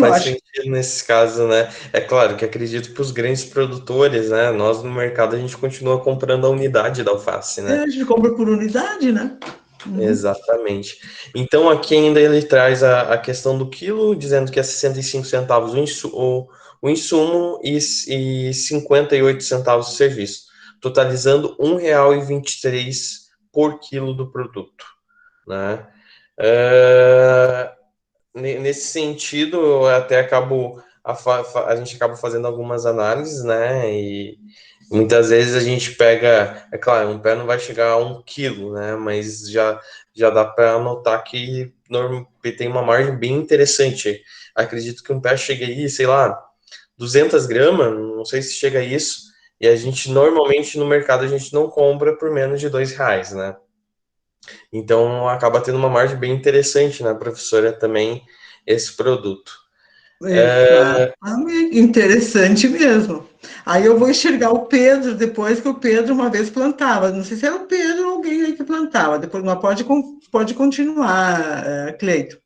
Faz sentido nesse caso, né? É claro que acredito que os grandes produtores, né? Nós no mercado a gente continua comprando a unidade da alface, né? A gente compra por unidade, né? Exatamente. Então aqui ainda ele traz a questão do quilo, dizendo que é 65 centavos o insumo e 58 centavos o serviço, totalizando R$ 1,23 por quilo do produto, né? Nesse sentido, eu até a gente acaba fazendo algumas análises, né? E muitas vezes a gente pega, é claro, um pé não vai chegar a 1 quilo, né? Mas já dá para notar que tem uma margem bem interessante. Acredito que um pé chega aí, sei lá, 200 gramas, não sei se chega a isso. E a gente normalmente no mercado a gente não compra por menos de R$ 2, né? Então acaba tendo uma margem bem interessante, né, professora, também esse produto. Exatamente, interessante mesmo. Aí eu vou enxergar o Pedro depois, que o Pedro uma vez plantava. Não sei se era o Pedro ou alguém aí que plantava. Depois, mas pode continuar, Cleito.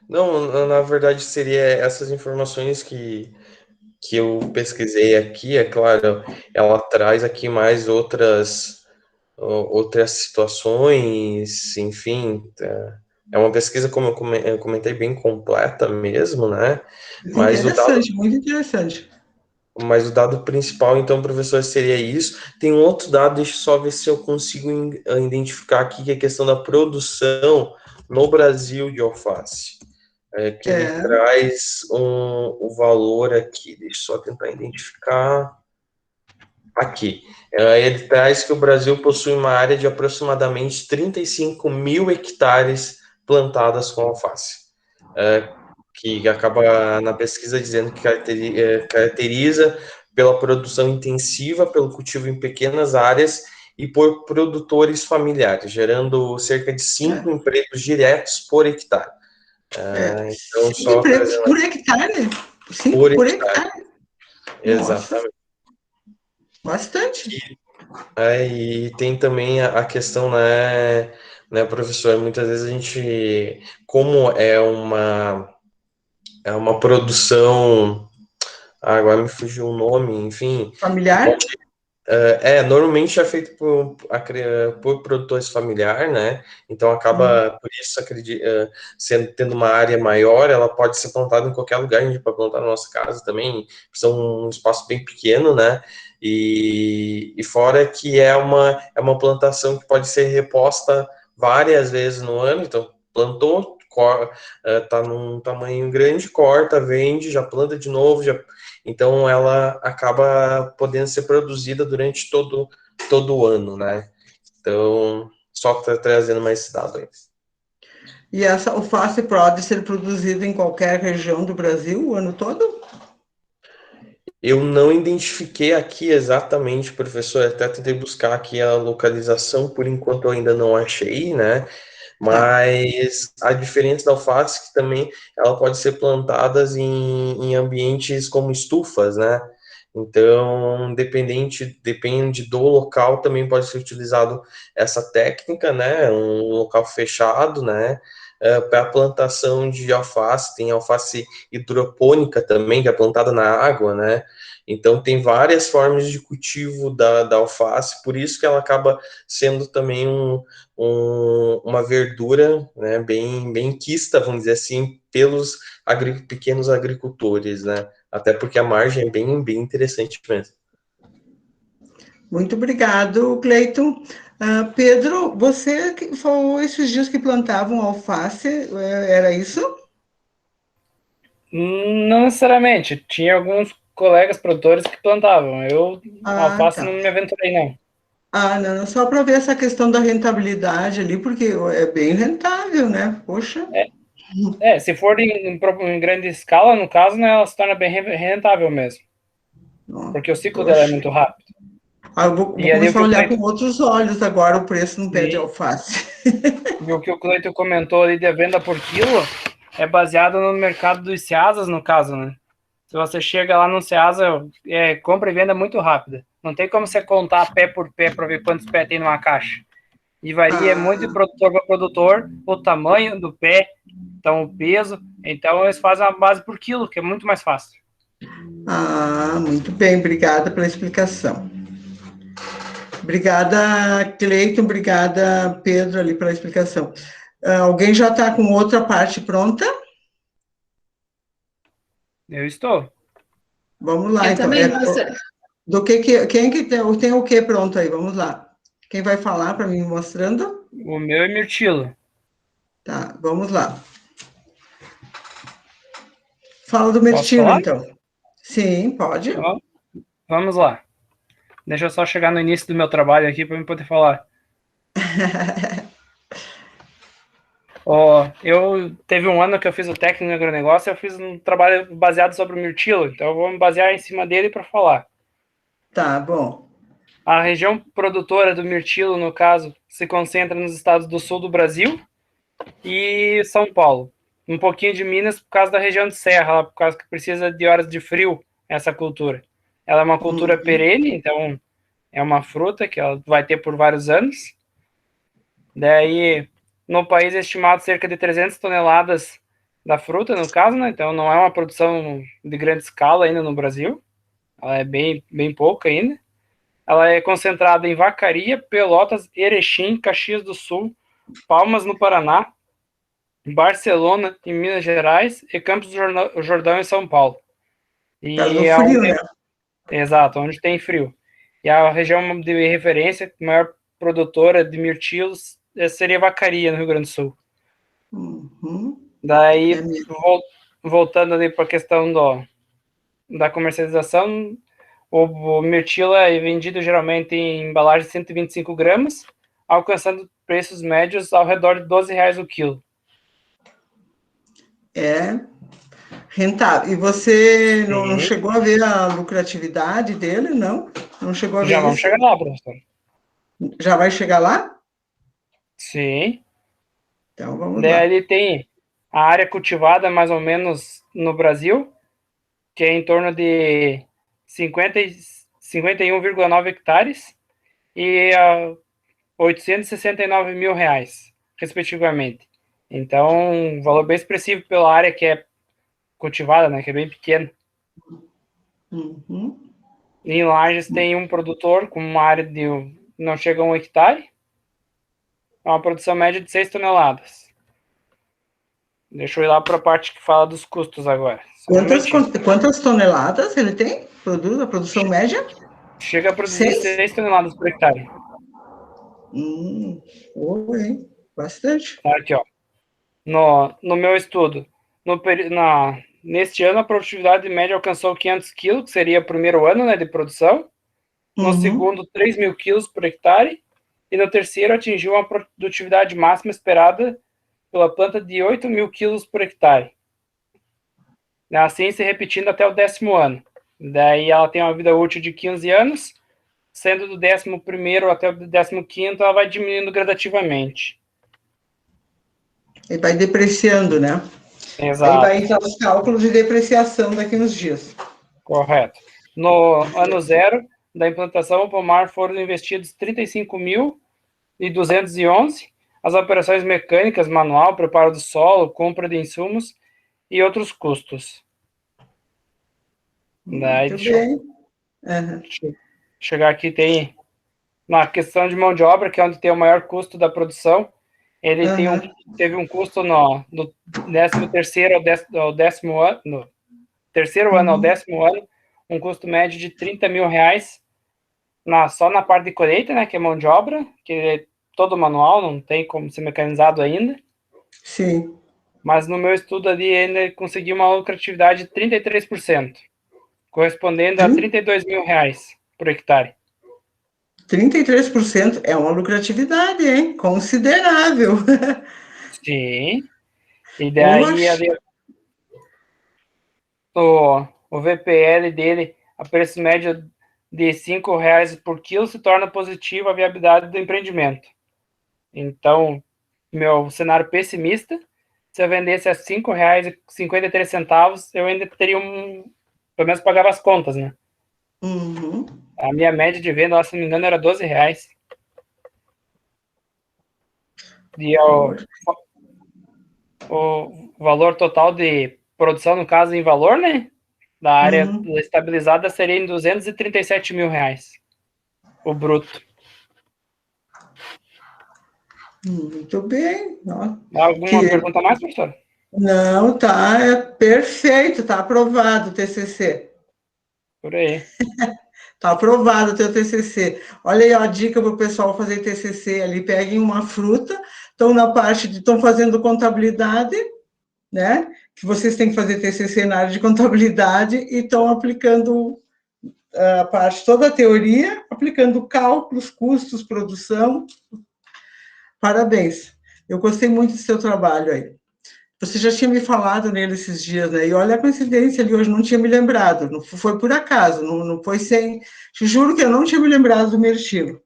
Não, na verdade seria essas informações que eu pesquisei aqui, é claro, ela traz aqui mais outras outras situações, enfim, é uma pesquisa, como eu comentei, bem completa mesmo, né? Mas Interessante, muito interessante. Mas o dado principal, então, professor, seria isso. Tem um outro dado, deixa eu só ver se eu consigo identificar aqui, que é a questão da produção no Brasil de alface. Que ele traz o valor aqui, deixa eu só tentar identificar. Aqui. Ele traz que o Brasil possui uma área de aproximadamente 35 mil hectares plantadas com alface. Que acaba na pesquisa dizendo que caracteriza pela produção intensiva, pelo cultivo em pequenas áreas e por produtores familiares, gerando cerca de 5 empregos diretos por hectare. Então, 5 empregos por hectare? 5 por hectare? Exatamente. Bastante. E tem também a questão, né, professor, muitas vezes a gente, como é uma produção, agora me fugiu o nome, enfim. Familiar? Normalmente é feito por produtores familiares, né? Então acaba, por isso, tendo uma área maior, ela pode ser plantada em qualquer lugar, a gente pode plantar na nossa casa também, precisa um espaço bem pequeno, né? E fora que é uma plantação que pode ser reposta várias vezes no ano, então plantou, tá num tamanho grande, corta, vende, já planta de novo, então ela acaba podendo ser produzida durante todo o ano, né? Então, só trazendo mais esse dado aí. E essa alface pode ser produzida em qualquer região do Brasil o ano todo? Eu não identifiquei aqui exatamente, professor, até tentei buscar aqui a localização, por enquanto eu ainda não achei, né? Mas a diferença da alface é que também ela pode ser plantada em ambientes como estufas, né? Então, depende do local, também pode ser utilizado essa técnica, né? Um local fechado, né? Para a plantação de alface, tem alface hidropônica também, que é plantada na água, né? Então, tem várias formas de cultivo da alface, por isso que ela acaba sendo também uma verdura, né, bem quista, vamos dizer assim, pelos pequenos agricultores, né? Até porque a margem é bem interessante mesmo. Muito obrigado, Cleiton. Pedro, você falou esses dias que plantavam alface, era isso? Não necessariamente. Tinha alguns colegas produtores que plantavam. Eu, alface, não me aventurei, não. Não, só para ver essa questão da rentabilidade ali, porque é bem rentável, né? Poxa. Se for em grande escala, no caso, né, ela se torna bem rentável mesmo. Porque o ciclo dela é muito rápido. Eu vou começar a olhar com outros olhos agora o preço no pé de alface. E o que o Cleiton comentou ali de venda por quilo é baseado no mercado dos Ceasas, no caso, né? Se você chega lá no Ceasa, compra e venda muito rápida. Não tem como você contar pé por pé para ver quantos pés tem numa caixa. E varia muito de produtor para produtor, o tamanho do pé, então o peso. Então eles fazem uma base por quilo, que é muito mais fácil. Muito bem, obrigada pela explicação. Obrigada, Cleiton, obrigada, Pedro, ali pela explicação. Alguém já está com outra parte pronta? Eu estou. Vamos lá, eu então. Também, professora. Quem que tem o que pronto aí? Vamos lá. Quem vai falar para mim mostrando? O meu é mirtilo. Tá, vamos lá. Fala do mirtilo, então. Sim, pode. Então, vamos lá. Deixa eu só chegar no início do meu trabalho aqui para eu poder falar. Eu teve um ano que eu fiz o técnico em agronegócio, eu fiz um trabalho baseado sobre o mirtilo, então eu vou me basear em cima dele para falar. Tá, bom. A região produtora do mirtilo, no caso, se concentra nos estados do sul do Brasil e São Paulo. Um pouquinho de Minas por causa da região de serra, por causa que precisa de horas de frio, essa cultura. Ela é uma cultura perene, então é uma fruta que ela vai ter por vários anos. Daí, no país é estimado cerca de 300 toneladas da fruta, no caso, né? Então não é uma produção de grande escala ainda no Brasil. Ela é bem pouca ainda. ela é concentrada em Vacaria, Pelotas, Erechim, Caxias do Sul, Palmas, no Paraná, Barcelona, em Minas Gerais, e Campos do Jordão, em São Paulo. E no frio, né? Exato, onde tem frio. E a região de referência, maior produtora de mirtilos, seria Vacaria, no Rio Grande do Sul. Daí, voltando ali para a questão da comercialização, o mirtilo é vendido geralmente em embalagem de 125 gramas, alcançando preços médios ao redor de R$12 o quilo. É rentável. E você não chegou a ver a lucratividade dele, não? Não chegou a ver Já vamos chegar lá, professor. Já vai chegar lá? Sim. Então, vamos Daí lá. ele tem a área cultivada, mais ou menos, no Brasil, que é em torno de 51,9 hectares e R$869 mil, respectivamente. Então, um valor bem expressivo pela área que é cultivada, né, que é bem pequena. E em Lages tem um produtor com uma área de não chega a 1 hectare, uma produção média de 6 toneladas. Deixa eu ir lá para a parte que fala dos custos agora. Quantas toneladas ele tem? A produção média? Chega a produzir 6 toneladas por hectare. Bastante. Tá aqui, ó. No meu estudo, neste ano a produtividade média alcançou 500 quilos, que seria o primeiro ano, né, de produção. No segundo, 3.000 quilos por hectare. E no terceiro, atingiu uma produtividade máxima esperada pela planta de 8.000 quilos por hectare. Assim se repetindo até o 10º ano. Daí ela tem uma vida útil de 15 anos, sendo do 11º até o 15º, ela vai diminuindo gradativamente. E vai depreciando, né? Exato. Aí vai entrar os cálculos de depreciação daqui uns dias. Correto. No ano 0 da implantação, o pomar foram investidos 35.211, as operações mecânicas, manual, preparo do solo, compra de insumos e outros custos. Daí, chegar aqui, tem na questão de mão de obra, que é onde tem o maior custo da produção. Ele teve um custo no 13º ao 10º ano, no terceiro ano ao 10º ano, um custo médio de R$30 mil, só na parte de colheita, né, que é mão de obra, que é todo manual, não tem como ser mecanizado ainda. Sim. Mas no meu estudo ali, ainda consegui uma lucratividade de 33%, correspondendo a R$32 mil por hectare. 33% é uma lucratividade, hein? Considerável. Sim. E daí ali, o VPL dele, a preço médio de R$5 por quilo, se torna positiva a viabilidade do empreendimento. Então, meu cenário pessimista, se eu vendesse a R$5,53, eu ainda teria pelo menos pagava as contas, né? A minha média de venda, se não me engano, era R$12. E o valor total de produção, no caso, em valor, né? Da área estabilizada seria em R$237 mil, o bruto. Muito bem. Alguma pergunta mais, professor? Não, tá, é perfeito, tá aprovado o TCC. Por aí. Tá aprovado o teu TCC. Olha aí, ó, a dica para o pessoal fazer TCC ali, peguem uma fruta, estão na parte estão fazendo contabilidade, né, que vocês têm que fazer TCC na área de contabilidade e estão aplicando a parte, toda a teoria, aplicando cálculos, custos, produção. Parabéns. Eu gostei muito do seu trabalho aí. Você já tinha me falado nele esses dias, né? E olha a coincidência ali, hoje não tinha me lembrado, não foi por acaso, não foi sem... Te juro que eu não tinha me lembrado do mirtilo,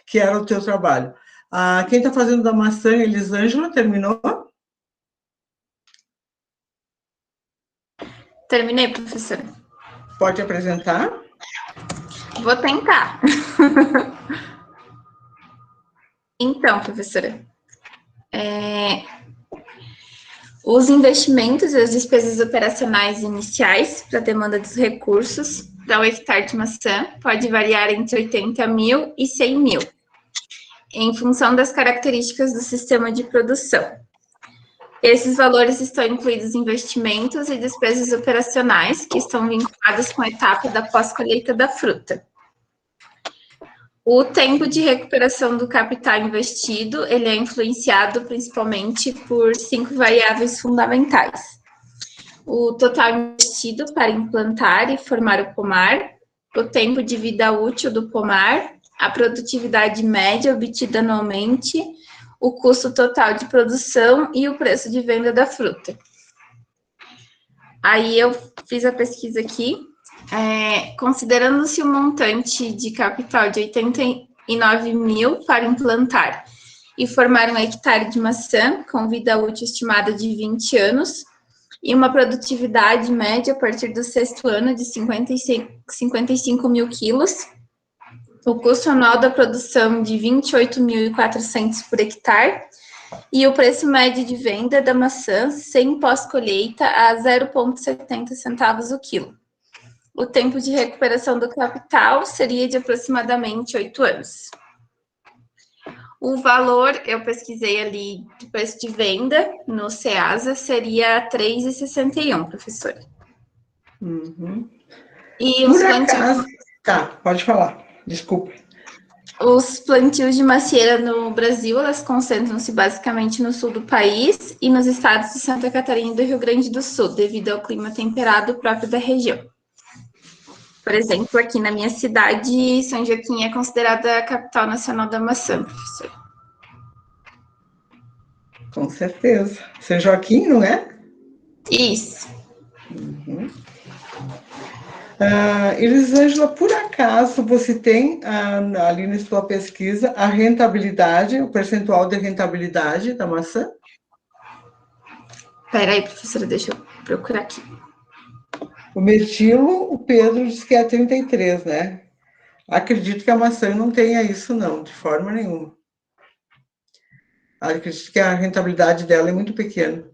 que era o teu trabalho. Quem está fazendo da maçã, Elisângela, terminou? Terminei, professora. Pode apresentar? Vou tentar. Então, professora, os investimentos e as despesas operacionais iniciais para a demanda dos recursos para o hectare de maçã pode variar entre 80 mil e 100 mil, em função das características do sistema de produção. Esses valores estão incluídos investimentos e despesas operacionais que estão vinculadas com a etapa da pós-colheita da fruta. O tempo de recuperação do capital investido, ele é influenciado principalmente por 5 variáveis fundamentais. O total investido para implantar e formar o pomar, o tempo de vida útil do pomar, a produtividade média obtida anualmente, o custo total de produção e o preço de venda da fruta. Aí eu fiz a pesquisa aqui, considerando-se o montante de capital de 89 mil para implantar e formar um hectare de maçã com vida útil estimada de 20 anos e uma produtividade média a partir do 6º ano de 55 mil quilos, o custo anual da produção de 28.400 por hectare e o preço médio de venda da maçã sem pós-colheita a 0,70 centavos o quilo. O tempo de recuperação do capital seria de aproximadamente 8 anos. O valor, eu pesquisei ali, do preço de venda no Ceasa seria 3,61, professora. Uhum. E os plantios... Tá, pode falar, desculpa. Os plantios de macieira no Brasil, elas concentram-se basicamente no sul do país e nos estados de Santa Catarina e do Rio Grande do Sul, devido ao clima temperado próprio da região. Por exemplo, aqui na minha cidade, São Joaquim é considerada a capital nacional da maçã, professor. Com certeza. São Joaquim, não é? Isso. Uhum. Elisângela, por acaso você tem ali na sua pesquisa a rentabilidade, o percentual de rentabilidade da maçã? Espera aí, professora, deixa eu procurar aqui. O mirtilo, o Pedro disse que é 33, né? Acredito que a maçã não tenha isso, não, de forma nenhuma. Acredito que a rentabilidade dela é muito pequena.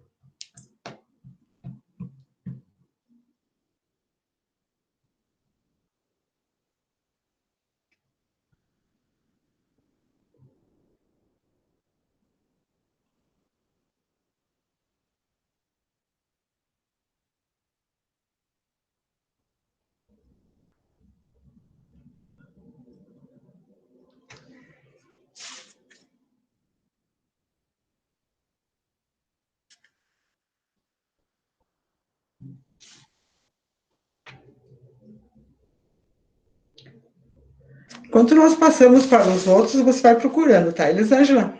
Enquanto nós passamos para os outros, você vai procurando, tá, Elisângela?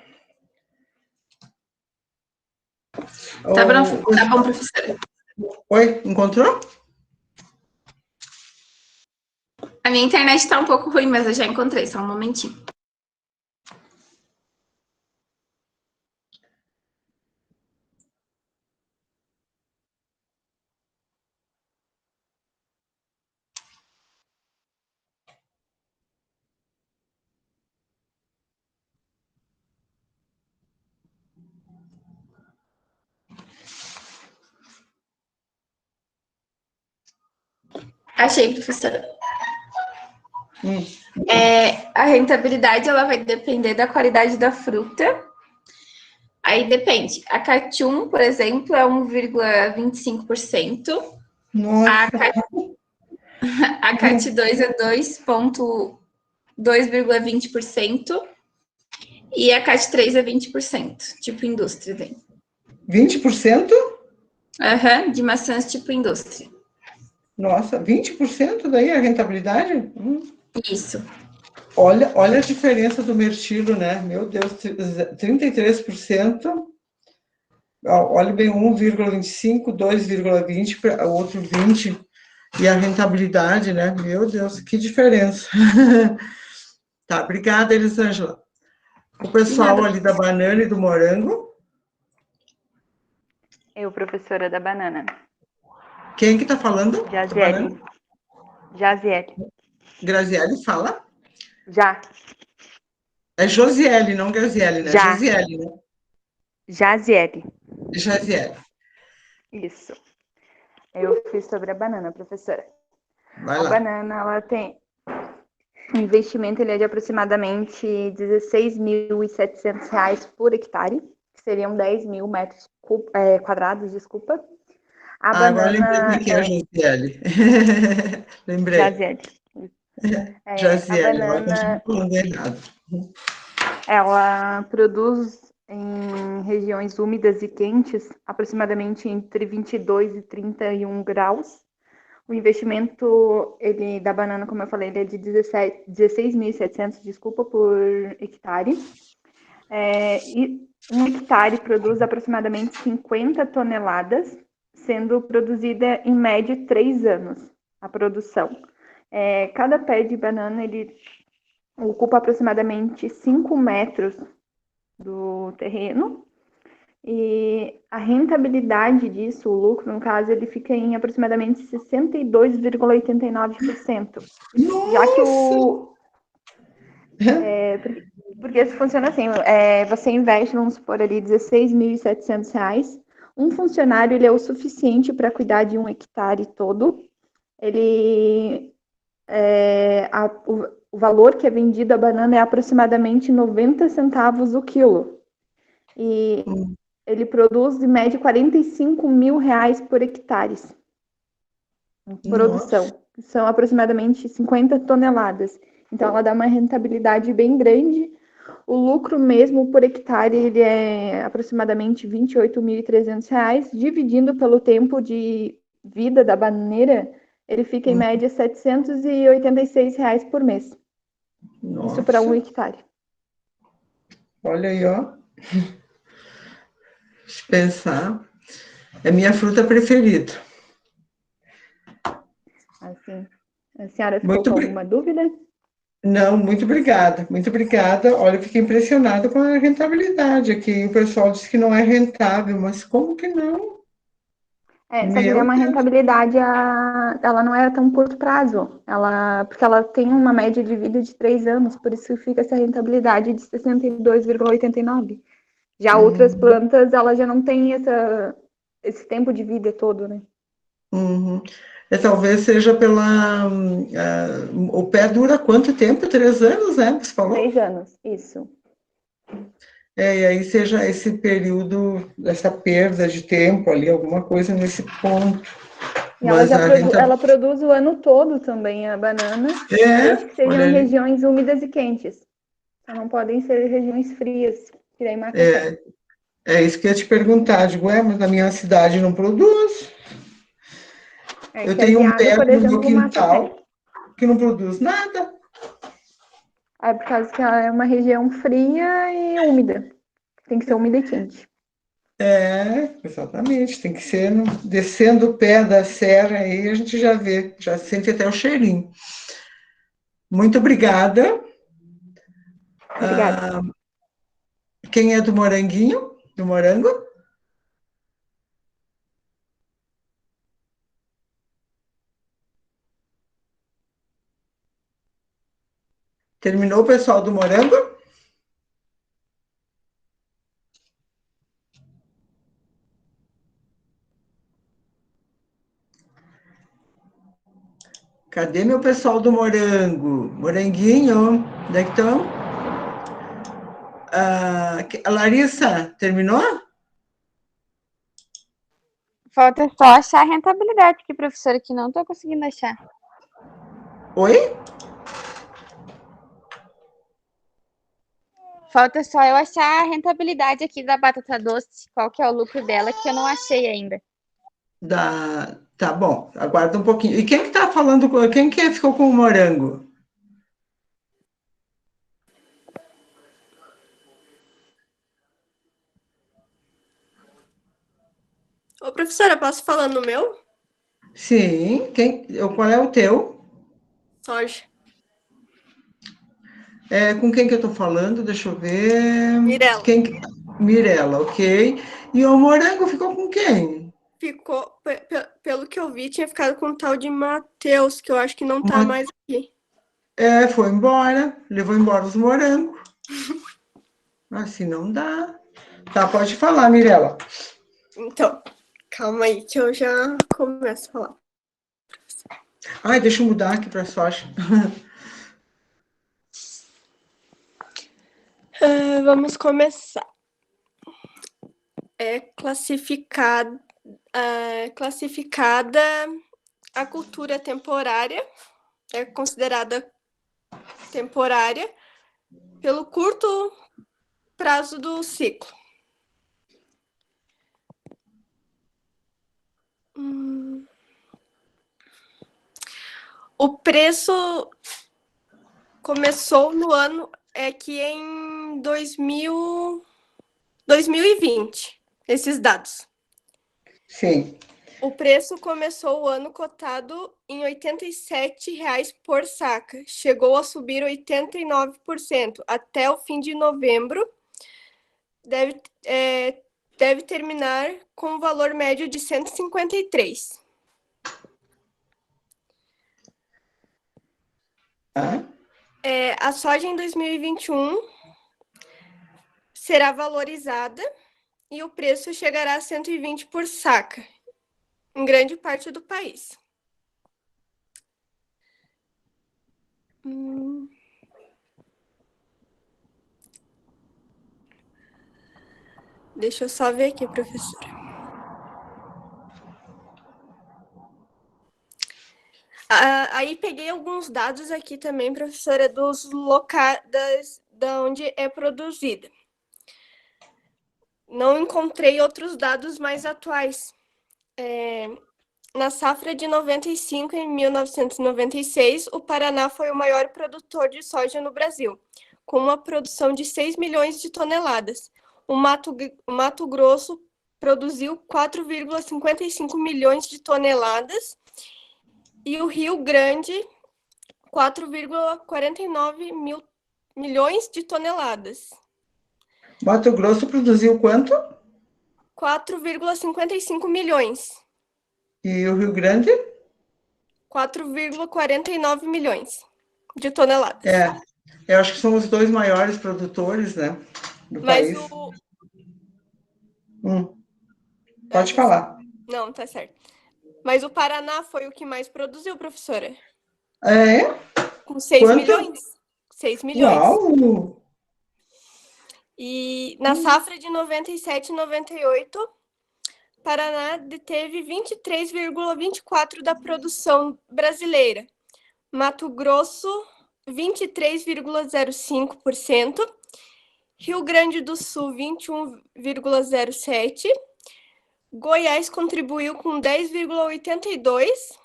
Tá bom, professora. Oi, encontrou? A minha internet está um pouco ruim, mas eu já encontrei, só um momentinho. Achei, professora. A rentabilidade ela vai depender da qualidade da fruta. Aí depende. A Catum, por exemplo, é 1,25%. Nossa. A CAT 2 é 2,20%. E a CAT 3 é 20%, tipo indústria. Daí. 20%? Aham, de maçãs tipo indústria. Nossa, 20% daí a rentabilidade? Isso. Olha a diferença do mirtilo, né? Meu Deus, 33%. Olha bem, 1,25, 2,20, o outro 20%. E a rentabilidade, né? Meu Deus, que diferença. Tá, obrigada, Elisângela. O pessoal ali da banana e do morango. Eu, professora da banana. Quem que tá falando? Jaziele. Jaziele. Graziele, fala. Já. É Josiele, não Graziele, né? Já. Josiele, né? Jaziele. Jaziele. Isso. Eu fiz sobre a banana, professora. Vai A lá. banana, ela tem o investimento, ele é de aproximadamente R$ 16.700 por hectare, que seriam 10 mil metros quadrados, desculpa. A Agora lembrei banana que é a Josiele. Lembrei. Jaziel. A Josiele, agora eu banana, continuo falando errado. ela produz em regiões úmidas e quentes, aproximadamente entre 22 e 31 graus. O investimento da banana, como eu falei, ele é de 16.700, desculpa, por hectare. E um hectare produz aproximadamente 50 toneladas, sendo produzida em média 3 anos a produção. Cada pé de banana ele ocupa aproximadamente 5 metros do terreno, e a rentabilidade disso, o lucro, no caso, ele fica em aproximadamente 62,89%. Já que porque isso funciona assim, você investe, vamos supor ali, R$ 16.700, um funcionário ele é o suficiente para cuidar de um hectare todo, o valor que é vendido a banana é aproximadamente 90 centavos o quilo. E ele produz, em média, R$ 45.000 por hectare em produção. Nossa. São aproximadamente 50 toneladas. Então, ela dá uma rentabilidade bem grande. O lucro mesmo por hectare ele é aproximadamente R$ 28.300. Dividindo pelo tempo de vida da bananeira, ele fica em média R$ 786 por mês. Nossa. Isso para um hectare. Olha aí, ó. Deixa eu pensar. É minha fruta preferida. Assim, a senhora ficou com alguma dúvida? Não, muito obrigada, muito obrigada. Olha, eu fiquei impressionada com a rentabilidade aqui. O pessoal disse que não é rentável, mas como que não? Só que é uma rentabilidade, ela não é tão curto prazo, porque ela tem uma média de vida de 3 anos, por isso fica essa rentabilidade de 62,89. Já outras plantas, ela já não tem esse tempo de vida todo, né? Talvez seja o pé dura quanto tempo? 3 anos, né? Você falou? 3 anos, isso. E aí seja esse período, essa perda de tempo ali, alguma coisa nesse ponto. E ela produz o ano todo também, a banana, desde que sejam em regiões úmidas e quentes. Só não podem ser regiões frias, que daí mata a terra. É isso que eu ia te perguntar. Digo, mas na minha cidade não produz. Eu tenho um pé no meu quintal que não produz nada. Por causa que ela é uma região fria e úmida. Tem que ser úmida e quente. Exatamente. Tem que ser descendo o pé da serra, aí a gente já vê, já sente até o cheirinho. Muito obrigada. Obrigada. Quem é do moranguinho? Do morango? Terminou o pessoal do morango? Cadê meu pessoal do morango? Moranguinho, onde é que estão? A Larissa, terminou? Falta só achar a rentabilidade aqui, professora, que não estou conseguindo achar. Oi? Falta só eu achar a rentabilidade aqui da batata doce, qual que é o lucro dela, que eu não achei ainda. Tá bom, aguarda um pouquinho. E quem que tá falando, quem que ficou com o morango? Ô, professora, posso falar no meu? Sim, qual é o teu? Soja. Com quem que eu tô falando? Deixa eu ver. Mirella. Mirella, ok. E o morango ficou com quem? Ficou, pelo que eu vi, tinha ficado com o tal de Matheus, que eu acho que não tá mais aqui. Foi embora, levou embora os morangos. Assim não dá. Tá, pode falar, Mirella. Então, calma aí que eu já começo a falar. Ai, deixa eu mudar aqui para soja. Vamos começar. É classificada a cultura temporária, é considerada temporária pelo curto prazo do ciclo. O preço começou no ano que em 2020, esses dados. Sim. O preço começou o ano cotado em R$ 87,00 por saca. Chegou a subir 89%. Até o fim de novembro, deve terminar com um valor médio de 153. A soja em 2021 será valorizada e o preço chegará a 120 por saca, em grande parte do país. Deixa eu só ver aqui, professora. Aí peguei alguns dados aqui também, professora, dos locais da onde é produzida. Não encontrei outros dados mais atuais. Na safra de 95 e 1996, o Paraná foi o maior produtor de soja no Brasil, com uma produção de 6 milhões de toneladas. O Mato Grosso produziu 4,55 milhões de toneladas e o Rio Grande 4,49 milhões de toneladas. Mato Grosso produziu quanto? 4,55 milhões. E o Rio Grande? 4,49 milhões de toneladas. Eu acho que são os dois maiores produtores, né, do país. Pode falar. Não, tá certo. Mas o Paraná foi o que mais produziu, professora. É? Com 6 Quanto? milhões. 6 milhões. Uau! E na safra de 97 e 98, Paraná deteve 23,24% da produção brasileira. Mato Grosso, 23,05%. Rio Grande do Sul, 21,07%. Goiás contribuiu com 10,82%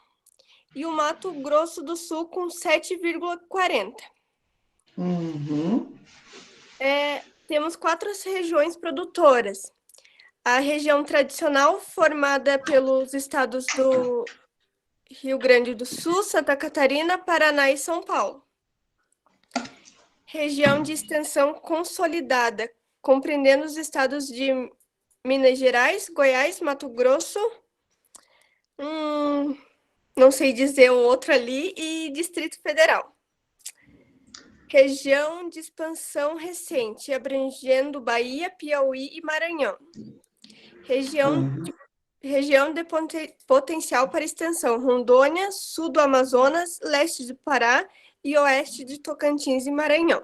e o Mato Grosso do Sul com 7,40%. Temos 4 regiões produtoras. A região tradicional, formada pelos estados do Rio Grande do Sul, Santa Catarina, Paraná e São Paulo. Região de extensão consolidada, compreendendo os estados de Minas Gerais, Goiás, Mato Grosso, não sei dizer o outro ali, e Distrito Federal. Região de expansão recente, abrangendo Bahia, Piauí e Maranhão. Região de potencial para extensão, Rondônia, sul do Amazonas, leste do Pará e oeste de Tocantins e Maranhão.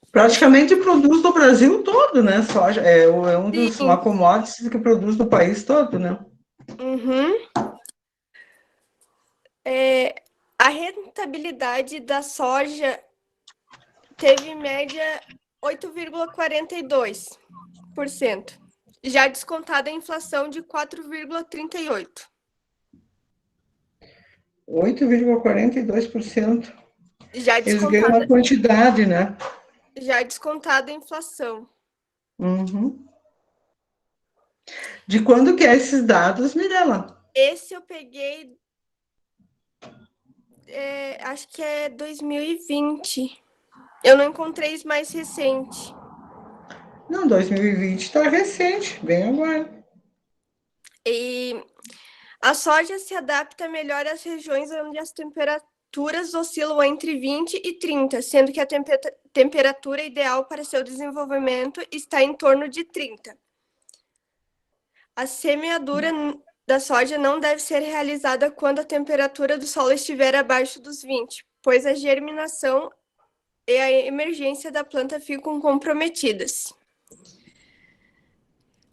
Praticamente produz do Brasil todo, né? Soja é uma commodity que produz do país todo, né? A rentabilidade da soja teve média 8,42%, já descontada a inflação de 4,38%. 8,42%. Já eles ganham a quantidade, né? Já descontada a inflação. De quando que é esses dados, Mirela? Esse eu peguei, acho que é 2020. Eu não encontrei mais recente. Não, 2020 está recente, bem agora. E a soja se adapta melhor às regiões onde as temperaturas oscilam entre 20 e 30, sendo que a temperatura ideal para seu desenvolvimento está em torno de 30. A semeadura da soja não deve ser realizada quando a temperatura do solo estiver abaixo dos 20, pois a germinação e a emergência da planta ficam comprometidas.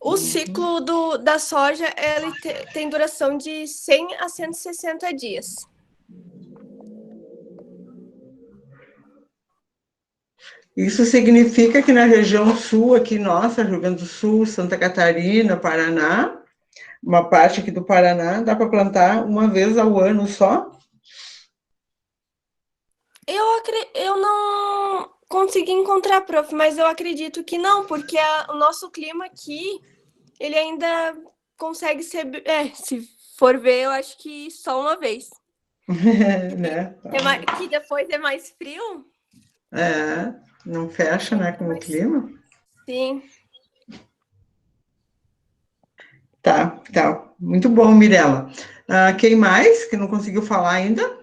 O ciclo da soja ele tem duração de 100 a 160 dias. Isso significa que na região sul, aqui nossa, Rio Grande do Sul, Santa Catarina, Paraná, uma parte aqui do Paraná, dá para plantar uma vez ao ano só? Eu não consegui encontrar, prof, mas eu acredito que não, porque o nosso clima aqui, ele ainda consegue ser... se for ver, eu acho que só uma vez. Né? Que depois é mais frio. Não fecha, né, com o clima? Sim. Tá. Muito bom, Mirella. Quem mais que não conseguiu falar ainda?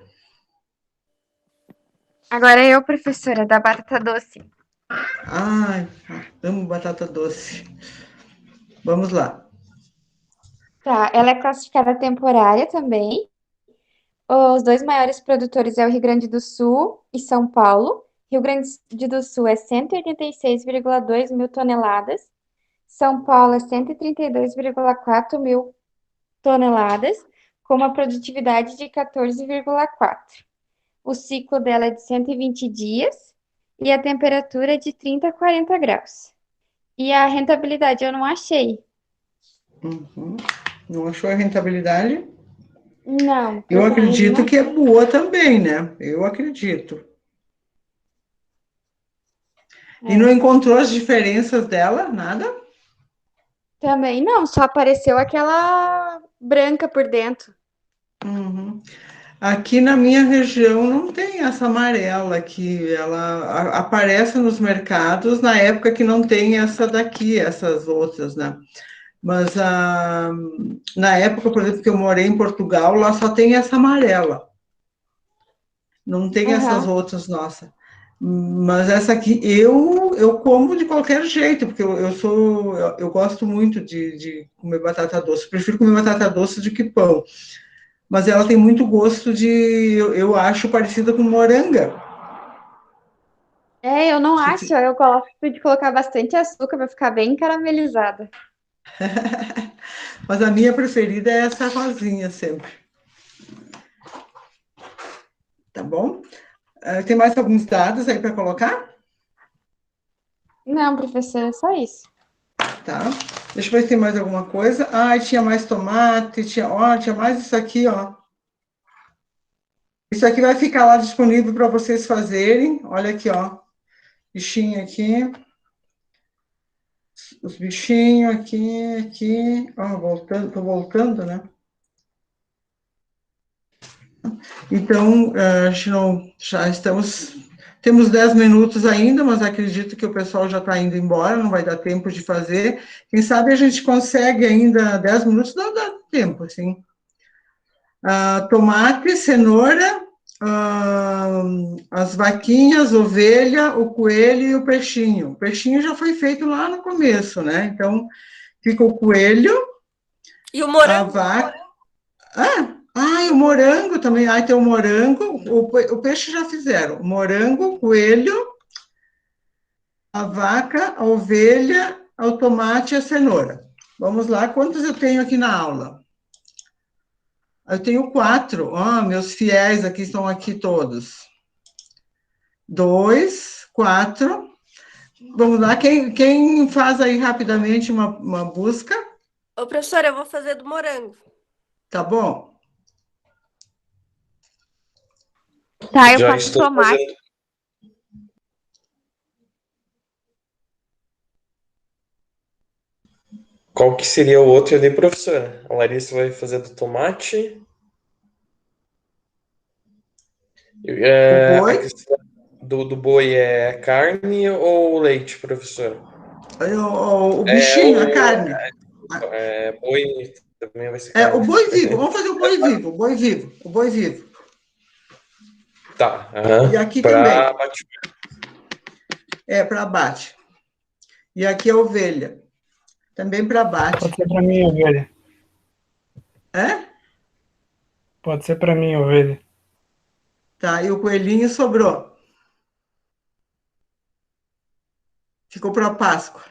Agora eu, professora, da batata doce. Ai, amo batata doce. Vamos lá. Tá, ela é classificada temporária também. Os dois maiores produtores é o Rio Grande do Sul e São Paulo. Rio Grande do Sul é 186,2 mil toneladas. São Paulo é 132,4 mil toneladas, com uma produtividade de 14,4. O ciclo dela é de 120 dias e a temperatura é de 30 a 40 graus. E a rentabilidade eu não achei. Uhum. Não achou a rentabilidade? Não. Eu acredito que é boa também, né? Eu acredito. E não encontrou as diferenças dela? Nada? Também não, só apareceu aquela branca por dentro. Uhum. Aqui na minha região não tem essa amarela que ela aparece nos mercados na época que não tem essa daqui, essas outras, né? Mas na época, por exemplo, que eu morei em Portugal, lá só tem essa amarela. Não tem essas outras, nossa. Mas essa aqui eu como de qualquer jeito, porque eu gosto muito de comer batata doce. Prefiro comer batata doce do que pão. Mas ela tem muito gosto eu acho parecida com moranga. Eu não acho, eu gosto de colocar bastante açúcar para ficar bem caramelizada. Mas a minha preferida é essa rosinha sempre. Tá bom? Tem mais alguns dados aí para colocar? Não, professora, é só isso. Tá. Deixa eu ver se tem mais alguma coisa. Tinha mais tomate, tinha mais isso aqui, ó. Isso aqui vai ficar lá disponível para vocês fazerem. Olha aqui, ó. Bichinho aqui. Os bichinhos aqui. Tô voltando, né? Então, temos 10 minutos ainda, mas acredito que o pessoal já está indo embora, não vai dar tempo de fazer. Quem sabe a gente consegue ainda 10 minutos, dá tempo, assim. Tomate, cenoura, as vaquinhas, ovelha, o coelho e o peixinho. O peixinho já foi feito lá no começo, né? Então, fica o coelho, e o morango. A vaca. E o morango também. Tem o morango, o peixe já fizeram. O morango, o coelho, a vaca, a ovelha, o tomate e a cenoura. Vamos lá, quantos eu tenho aqui na aula? Eu tenho 4. Meus fiéis aqui estão aqui todos. 2, 4. Vamos lá, quem faz aí rapidamente uma busca? Ô, professora, eu vou fazer do morango. Tá bom? Tá, eu faço tomate. Fazendo. Qual que seria o outro ali, professora? A Larissa vai fazer do tomate. O boi? A questão do boi é carne ou leite, professora? O bichinho, a carne. Boi também vai ser carne. O boi vivo. Vamos fazer o boi vivo. Tá. E aqui também. Para abate. E aqui a ovelha. Também para abate. Pode ser para mim, ovelha. É? Pode ser para mim, ovelha. Tá, e o coelhinho sobrou. Ficou para Páscoa.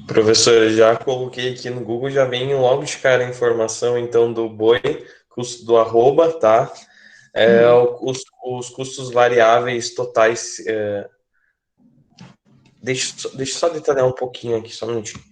Professor, já coloquei aqui no Google, já vem logo de cara a informação, então, do boi, custo do arroba, tá? Os custos variáveis totais. Deixa eu só detalhar um pouquinho aqui, só um minutinho.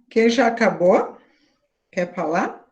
Quem já acabou? Quer falar?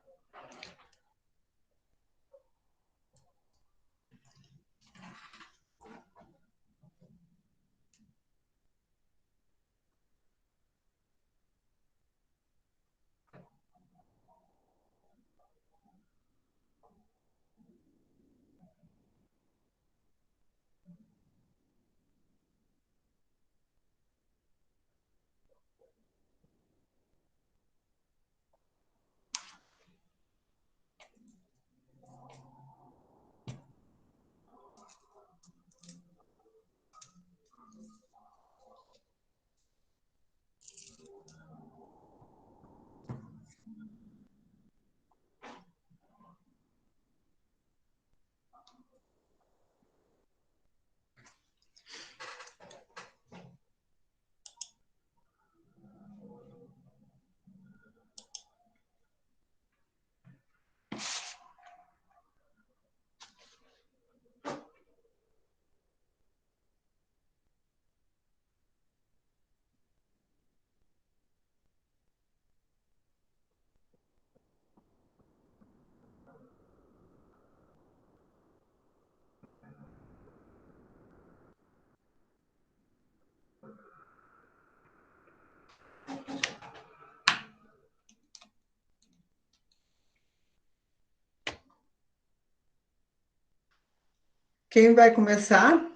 Quem vai começar?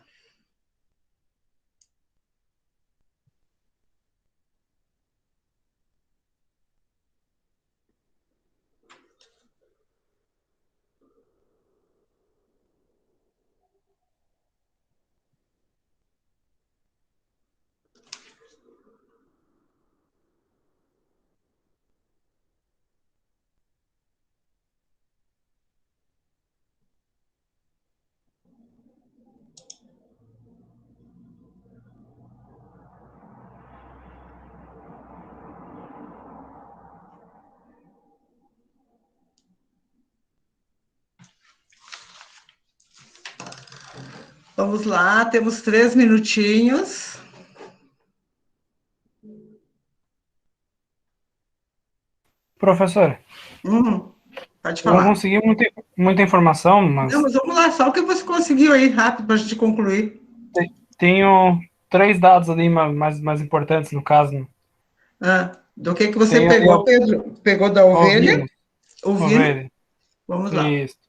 Vamos lá, temos 3 minutinhos. Professor, Pode eu não falar. consegui muita informação, mas Não, mas vamos lá, só o que você conseguiu aí, rápido, para a gente concluir. tenho 3 dados ali mais importantes no caso, né? Do que você Tenho pegou, Pedro? Pegou da ovelha? Ovino? ovelha. Vamos lá. Isso.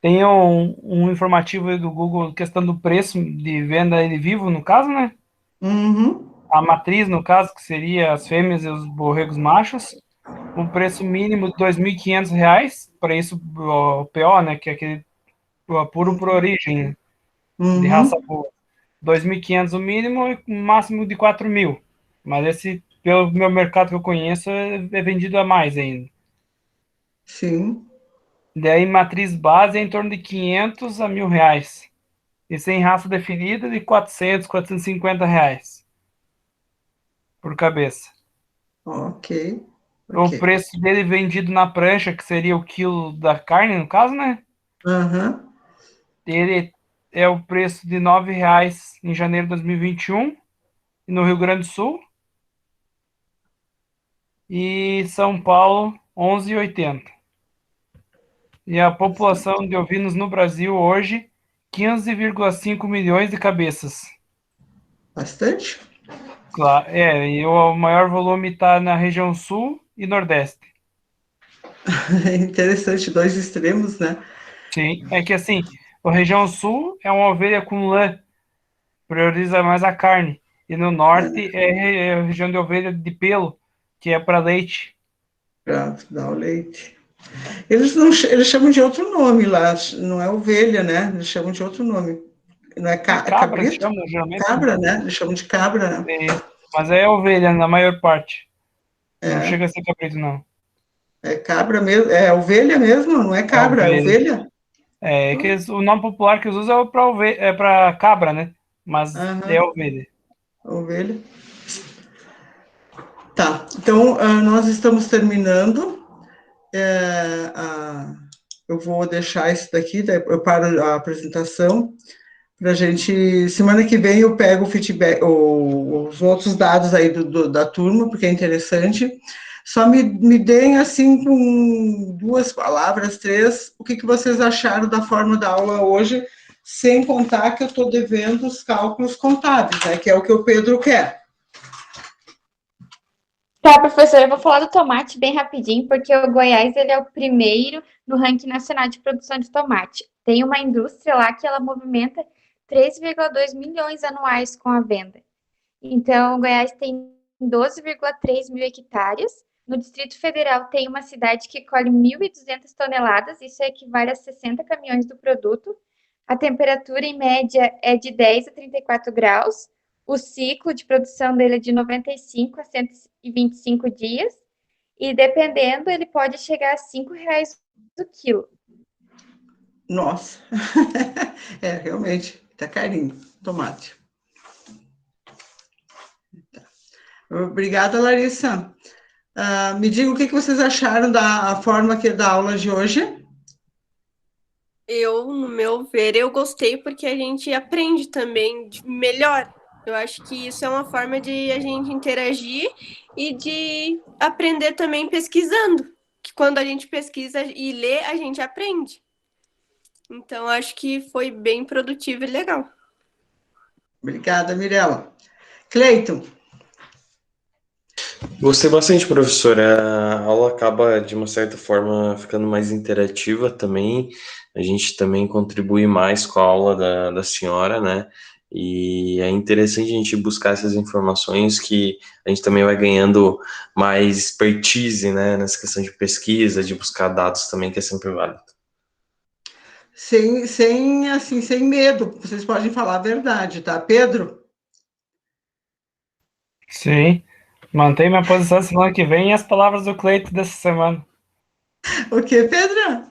Tem um informativo aí do Google, questão do preço de venda ele vivo, no caso, né? Uhum. A matriz, no caso, que seria as fêmeas e os borregos machos, um preço mínimo de R$ 2.500, para isso o PO, né? Que é aquele puro por origem, de raça Uhum. boa. 2.500 o mínimo e um máximo de 4.000. Mas esse, pelo meu mercado que eu conheço, é vendido a mais ainda. Sim. Daí, matriz base é em torno de 500 a R$ 1.000. E sem raça definida, de 400, R$ 450 por cabeça. Ok. O preço dele vendido na prancha, que seria o quilo da carne, no caso, né? Uhum. Ele é o preço de R$ 9,00 em janeiro de 2021, no Rio Grande do Sul. E São Paulo, R$ 11,80. E a população de ovinos no Brasil hoje, 15,5 milhões de cabeças. Bastante? Claro, e o maior volume está na região sul e nordeste. Interessante, 2 extremos, né? Sim, é que assim, a região sul é uma ovelha com lã, prioriza mais a carne. E no norte é a região de ovelha de pelo, que é para leite. Para dar o leite. Eles não, eles chamam de outro nome lá, não é ovelha, né? Eles chamam de outro nome. Não é, É é cabra que cabrito? chamam, geralmente. Cabra, né? Eles chamam de cabra, né? É isso. Mas é ovelha na maior parte. Não É, chega a ser cabrito, não. é cabra mesmo, é ovelha mesmo, não é É cabra, é ovelha. ovelha? É que o nome popular que eles usam é para cabra, né? Mas é Aham, ovelha. ovelha. Tá, então nós estamos terminando. É, eu vou deixar isso daqui, eu paro a apresentação, para a gente. Semana que vem eu pego o feedback, os outros dados aí da turma, porque é interessante. Só me deem, assim, com 2 palavras, 3, o que vocês acharam da forma da aula hoje, sem contar que eu estou devendo os cálculos contábeis, né, que é o que o Pedro quer. Tá, professora, eu vou falar do tomate bem rapidinho, porque o Goiás ele é o primeiro no ranking nacional de produção de tomate. Tem uma indústria lá que ela movimenta 3,2 milhões anuais com a venda. Então, o Goiás tem 12,3 mil hectares. No Distrito Federal tem uma cidade que colhe 1.200 toneladas, isso equivale a 60 caminhões do produto. A temperatura em média é de 10 a 34 graus. O ciclo de produção dele é de 95 a 125 dias. E dependendo, ele pode chegar a R$ 5,00 o quilo. Nossa, realmente, tá carinho, tomate. Obrigada, Larissa. Me diga o que vocês acharam da forma da aula de hoje. No meu ver, eu gostei porque a gente aprende também melhor. Eu acho que isso é uma forma de a gente interagir e de aprender também pesquisando. Que quando a gente pesquisa e lê, a gente aprende. Então, acho que foi bem produtivo e legal. Obrigada, Mirella. Cleiton. Gostei bastante, professora. A aula acaba, de uma certa forma, ficando mais interativa também. A gente também contribui mais com a aula da senhora, né? E é interessante a gente buscar essas informações que a gente também vai ganhando mais expertise, né? Nessa questão de pesquisa, de buscar dados também, que é sempre válido. Sem medo, vocês podem falar a verdade, tá, Pedro? Sim. Mantém minha posição semana que vem e as palavras do Cleito dessa semana. O que, Pedro?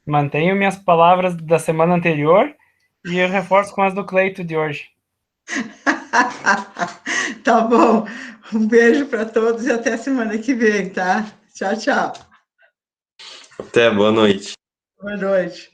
Mantenho minhas palavras da semana anterior e eu reforço com as do Cleito de hoje. Tá bom. Um beijo para todos e até semana que vem, tá? Tchau, tchau. Até, boa noite. Boa noite.